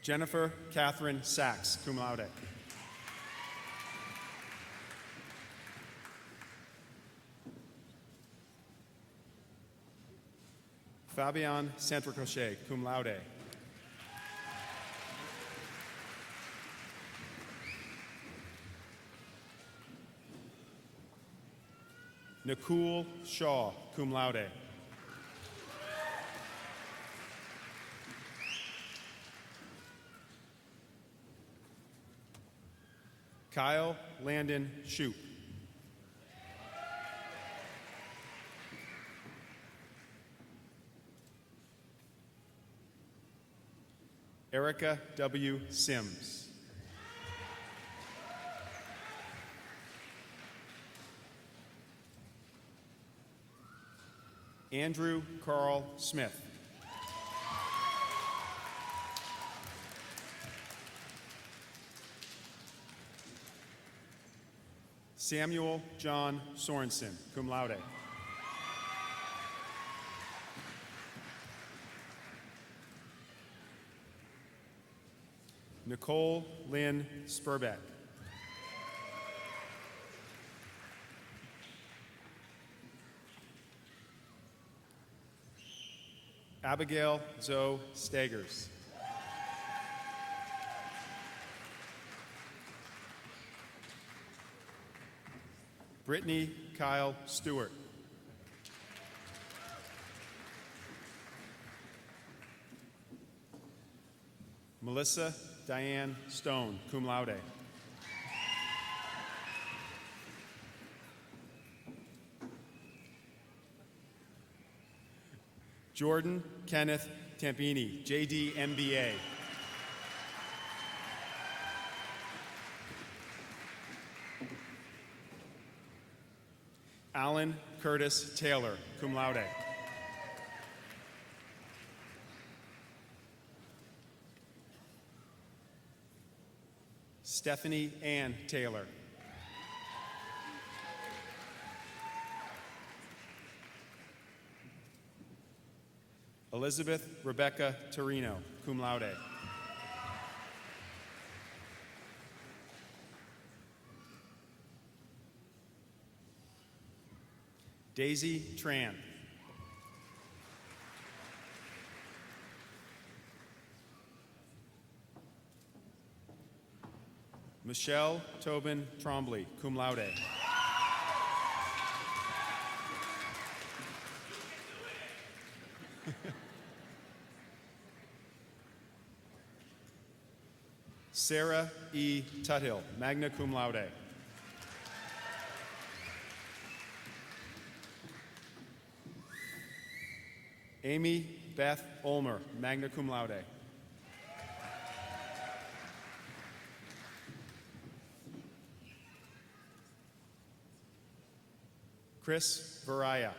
S10: Jennifer Catherine Sachs, cum laude. Fabian Santrocochet, cum laude. Nikul Shaw, cum laude. Kyle Landon Shoup. Erica W. Sims. Andrew Carl Smith. Samuel John Sorensen, cum laude. Nicole Lynn Spurbeck. Abigail Zoe Stagers. Brittany Kyle Stewart. Melissa Diane Stone, cum laude. Jordan Kenneth Tampini, JD MBA. Alan Curtis Taylor, cum laude. Stephanie Ann Taylor. Elizabeth Rebecca Torino, cum laude. Daisy Tran. Michelle Tobin Trombley, cum laude. Sarah E. Tuthill, magna cum laude. Amy Beth Ulmer, magna cum laude. Chris Varaya.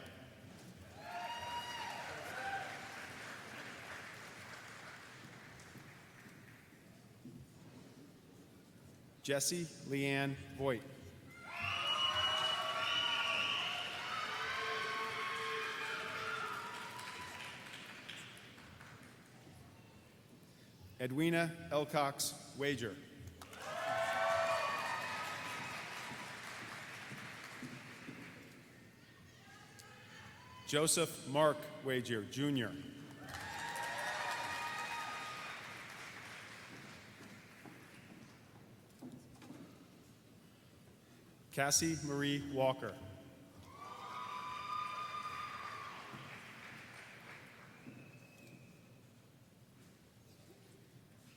S10: Jessie Leanne Voigt. Edwina Elcox Wager. Joseph Mark Wager, Jr. Cassie Marie Walker.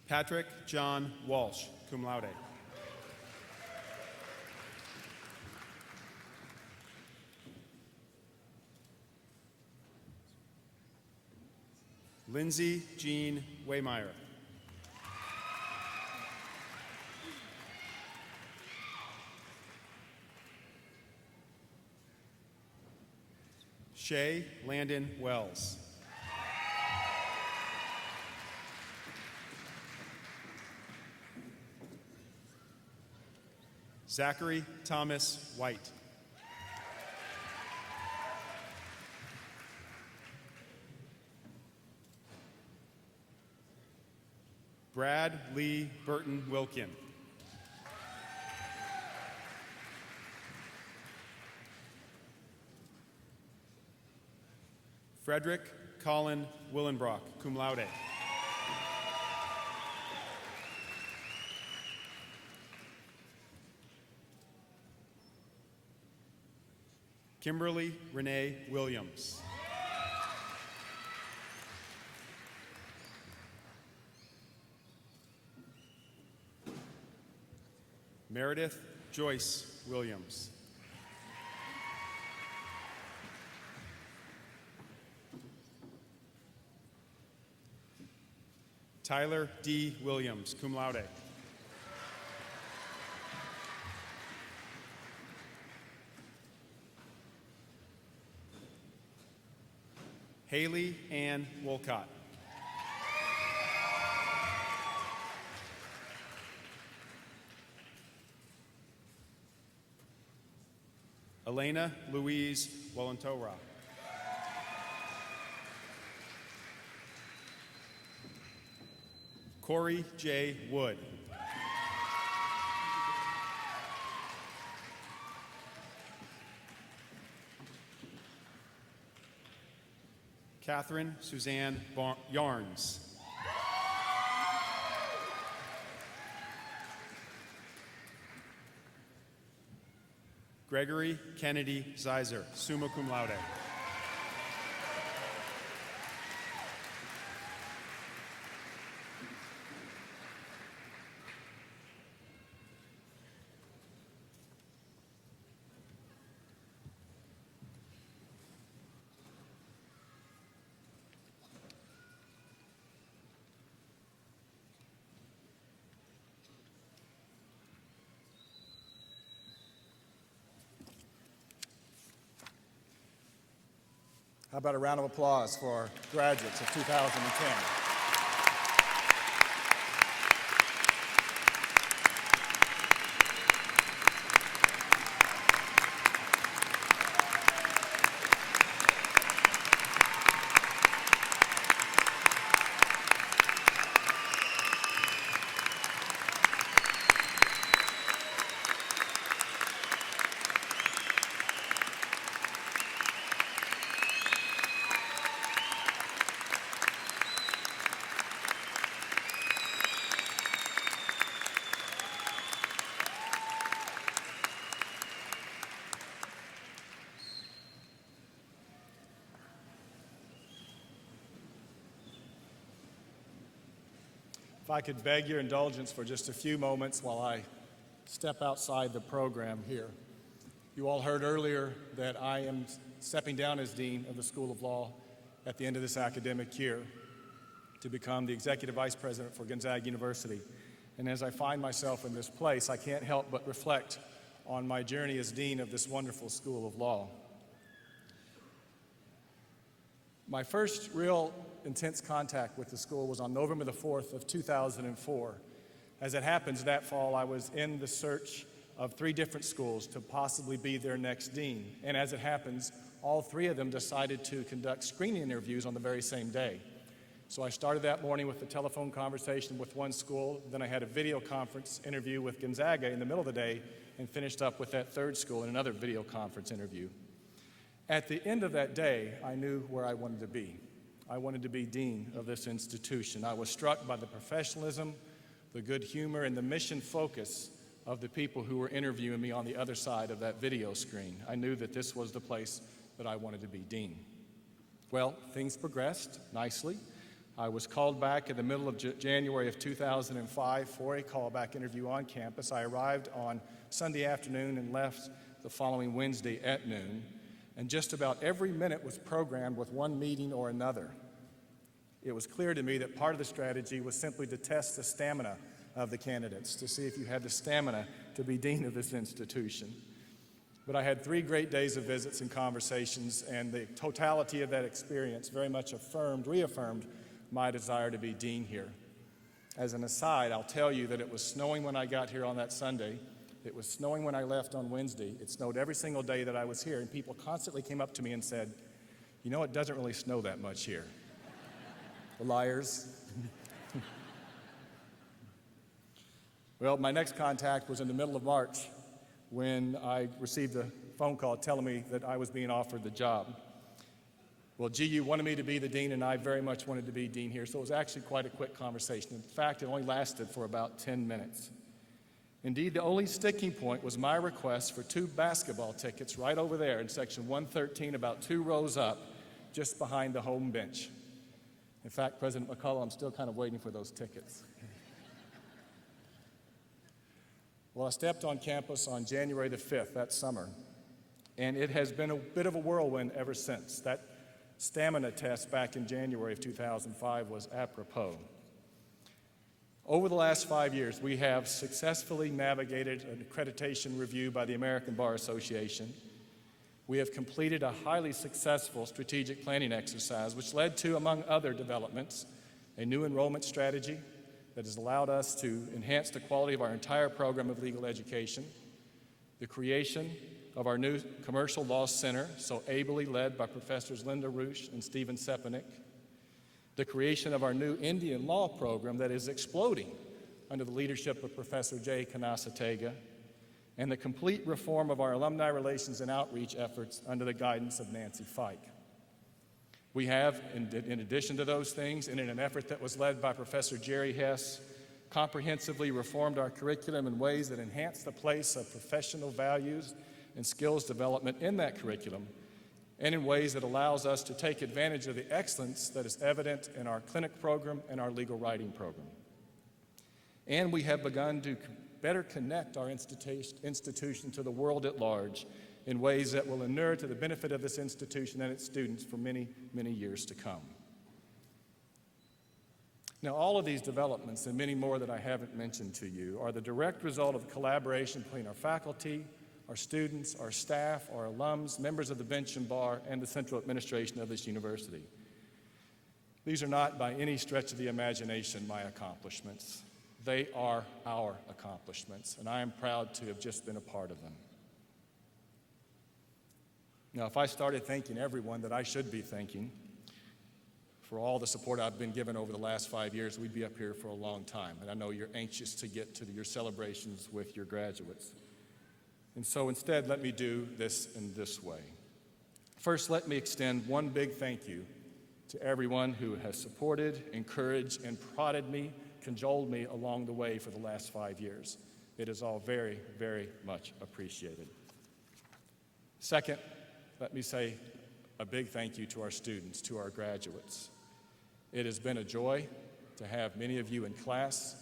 S10: Patrick John Walsh, cum laude. Lindsay Jean Waymeyer. Shay Landon Wells. Zachary Thomas White. Brad Lee Burton Wilkin. Frederick Colin Willenbrock, cum laude. Kimberly Renee Williams. Meredith Joyce Williams. Tyler D. Williams, cum laude. Haley Ann Wolcott. Elena Louise Wallentora. Corey J. Wood. Catherine Suzanne Yarns. Gregory Kennedy Zeiser, summa cum laude.
S1: How about a round of applause for our graduates of 2010? If I could beg your indulgence for just a few moments while I step outside the program here. You all heard earlier that I am stepping down as Dean of the School of Law at the end of this academic year to become the Executive Vice President for Gonzaga University. And as I find myself in this place, I can't help but reflect on my journey as Dean of this wonderful School of Law. My first real intense contact with the school was on November the 4th of 2004. As it happens, that fall I was in the search of 3 different schools to possibly be their next dean. And as it happens, all 3 of them decided to conduct screening interviews on the very same day. So I started that morning with a telephone conversation with one school, then I had a video conference interview with Gonzaga in the middle of the day, and finished up with that 3rd school in another video conference interview. At the end of that day, I knew where I wanted to be. I wanted to be dean of this institution. I was struck by the professionalism, the good humor, and the mission focus of the people who were interviewing me on the other side of that video screen. I knew that this was the place that I wanted to be dean. Well, things progressed nicely. I was called back in the middle of January of 2005 for a callback interview on campus. I arrived on Sunday afternoon and left the following Wednesday at noon. And just about every minute was programmed with one meeting or another. It was clear to me that part of the strategy was simply to test the stamina of the candidates, to see if you had the stamina to be dean of this institution. But I had 3 great days of visits and conversations, and the totality of that experience very much reaffirmed my desire to be dean here. As an aside, I'll tell you that it was snowing when I got here on that Sunday. It was snowing when I left on Wednesday. It snowed every single day that I was here, and people constantly came up to me and said, "You know, it doesn't really snow that much here." The liars. Well, my next contact was in the middle of March when I received a phone call telling me that I was being offered the job. Well, GU wanted me to be the dean, and I very much wanted to be dean here, so it was actually quite a quick conversation. In fact, it only lasted for about 10 minutes. Indeed, the only sticking point was my request for 2 basketball tickets right over there in section 113, about 2 rows up, just behind the home bench. In fact, President McCullough, I'm still kind of waiting for those tickets. Well, I stepped on campus on January the 5th, that summer, and it has been a bit of a whirlwind ever since. That stamina test back in January of 2005 was apropos. Over the last 5 years, we have successfully navigated an accreditation review by the American Bar Association. We have completed a highly successful strategic planning exercise, which led to, among other developments, a new enrollment strategy that has allowed us to enhance the quality of our entire program of legal education, the creation of our new Commercial Law Center, so ably led by Professors Linda Roosh and Stephen Sepenick, the creation of our new Indian Law program that is exploding under the leadership of Professor Jay Kanasatega, and the complete reform of our alumni relations and outreach efforts under the guidance of Nancy Fike. We have, in addition to those things, and in an effort that was led by Professor Jerry Hess, comprehensively reformed our curriculum in ways that enhance the place of professional values and skills development in that curriculum, and in ways that allows us to take advantage of the excellence that is evident in our clinic program and our legal writing program. And we have begun to better connect our institution to the world at large in ways that will inure to the benefit of this institution and its students for many, many years to come. Now, all of these developments and many more that I haven't mentioned to you are the direct result of collaboration between our faculty, our students, our staff, our alums, members of the bench and bar, and the central administration of this university. These are not by any stretch of the imagination my accomplishments. They are our accomplishments, and I am proud to have just been a part of them. Now, if I started thanking everyone that I should be thanking for all the support I've been given over the last 5 years, we'd be up here for a long time. And I know you're anxious to get to your celebrations with your graduates. And so instead, let me do this in this way. First, let me extend one big thank you to everyone who has supported, encouraged, and prodded me, cajoled me along the way for the last 5 years. It is all very, very much appreciated. Second, let me say a big thank you to our students, to our graduates. It has been a joy to have many of you in class.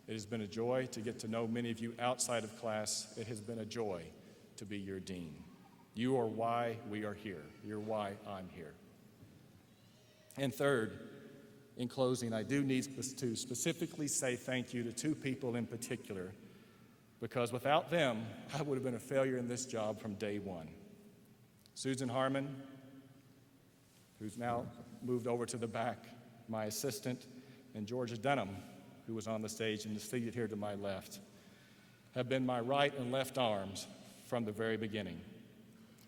S1: It has been a joy to get to know many of you outside of class. It has been a joy to be your dean. You are why we are here. You're why I'm here. And third, in closing, I do need to specifically say thank you to 2 people in particular, because without them, I would have been a failure in this job from day one. Susan Harmon, who's now moved over to the back, my assistant, and Georgia Denham, who was on the stage and is seated here to my left, have been my right and left arms from the very beginning.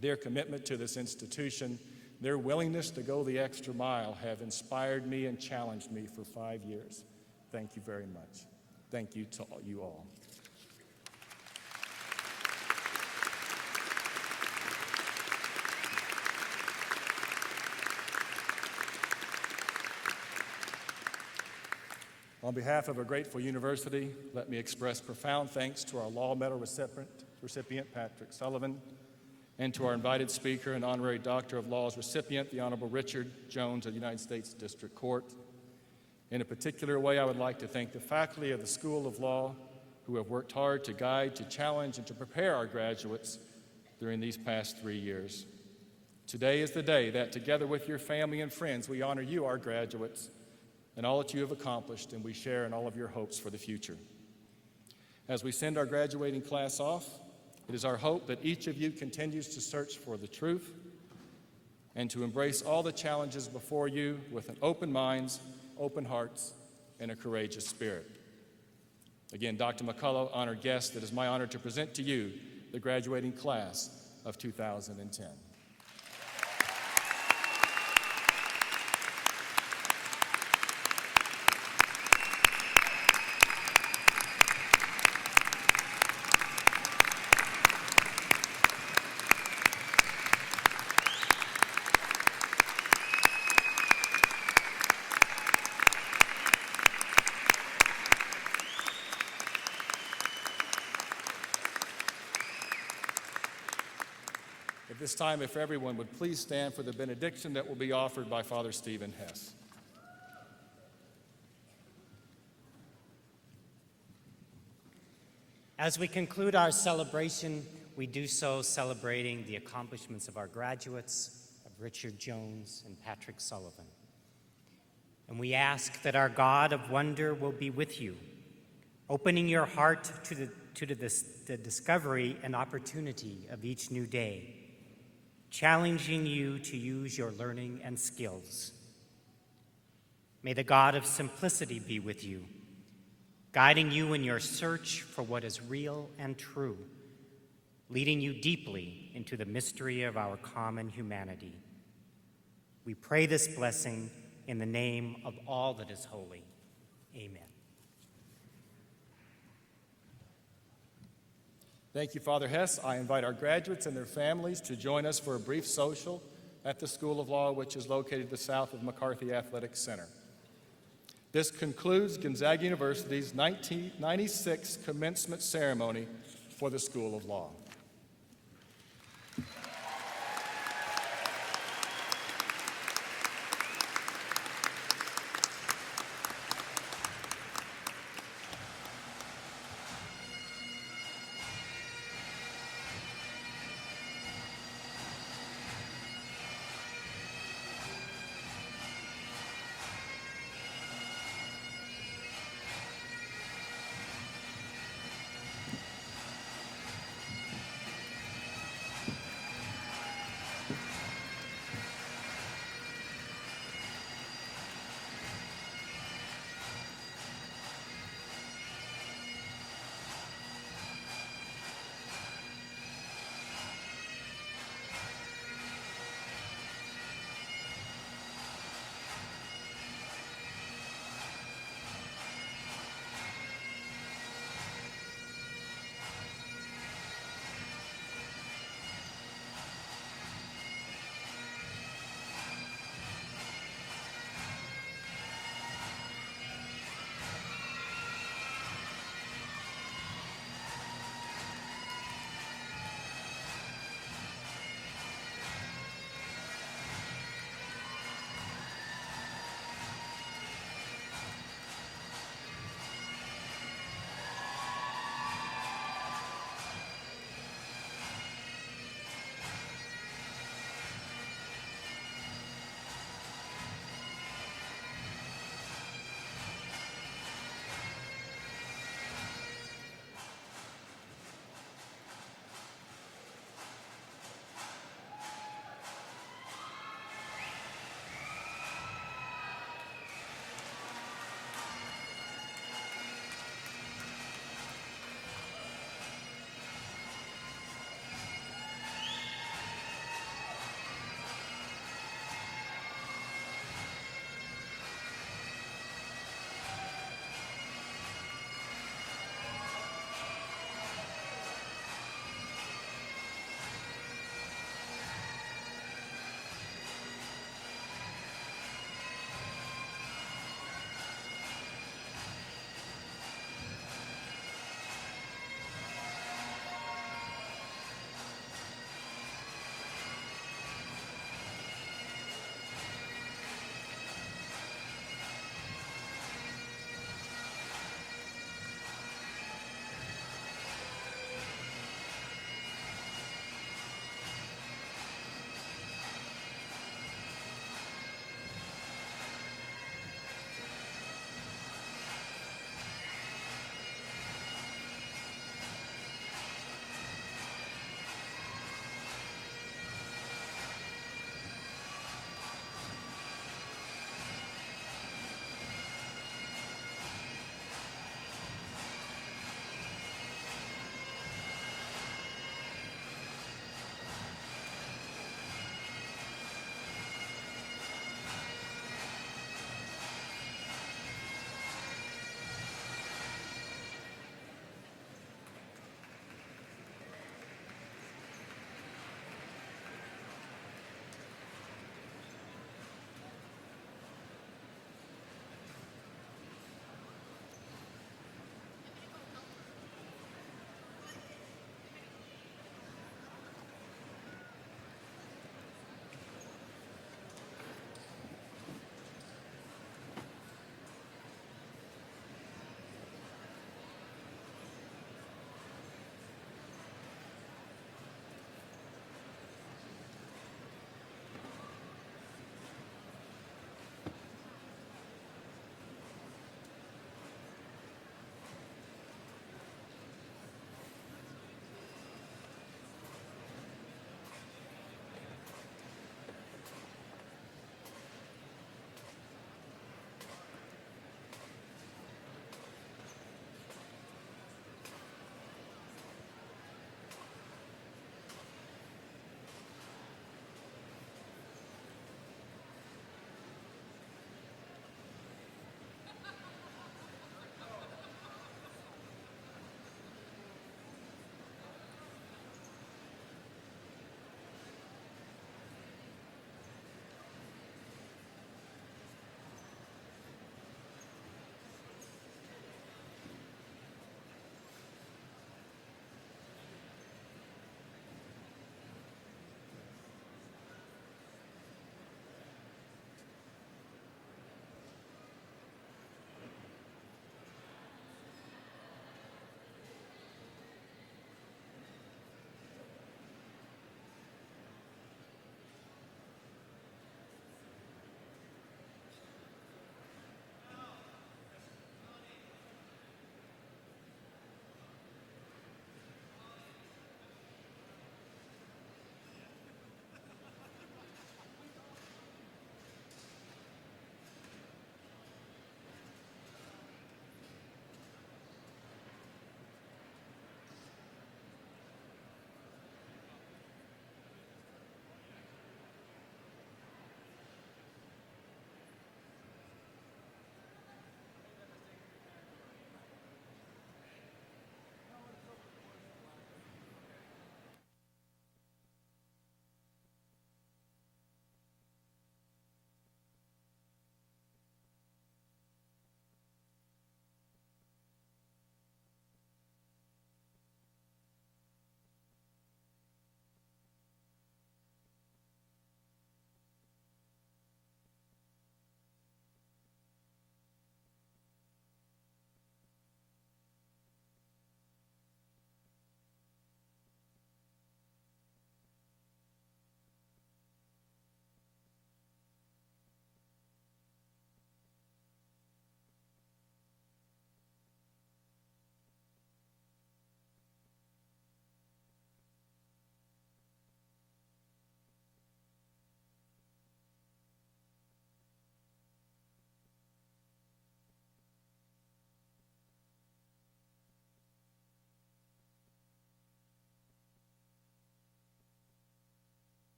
S1: Their commitment to this institution, their willingness to go the extra mile have inspired me and challenged me for 5 years. Thank you very much. Thank you to you all. On behalf of a grateful university, let me express profound thanks to our Law Medal recipient Patrick Sullivan, and to our invited speaker and honorary Doctor of Laws recipient, the Honorable Richard Jones of the United States District Court. In a particular way, I would like to thank the faculty of the School of Law who have worked hard to guide, to challenge, and to prepare our graduates during these past 3 years. Today is the day that, together with your family and friends, we honor you, our graduates, and all that you have accomplished, and we share in all of your hopes for the future. As we send our graduating class off, it is our hope that each of you continues to search for the truth and to embrace all the challenges before you with an open minds, open hearts, and a courageous spirit. Again, Dr. McCullough, honored guest, it is my honor to present to you the graduating class of 2010. At this time, if everyone would please stand for the benediction that will be offered by Father Stephen Hess.
S3: As we conclude our celebration, we do so celebrating the accomplishments of our graduates, of Richard Jones and Patrick Sullivan. And we ask that our God of wonder will be with you, opening your heart to the discovery and opportunity of each new day, challenging you to use your learning and skills. May the God of simplicity be with you, guiding you in your search for what is real and true, leading you deeply into the mystery of our common humanity. We pray this blessing in the name of all that is holy. Amen.
S1: Thank you, Father Hess. I invite our graduates and their families to join us for a brief social at the School of Law, which is located to the south of McCarthy Athletic Center. This concludes Gonzaga University's 1996 commencement ceremony for the School of Law.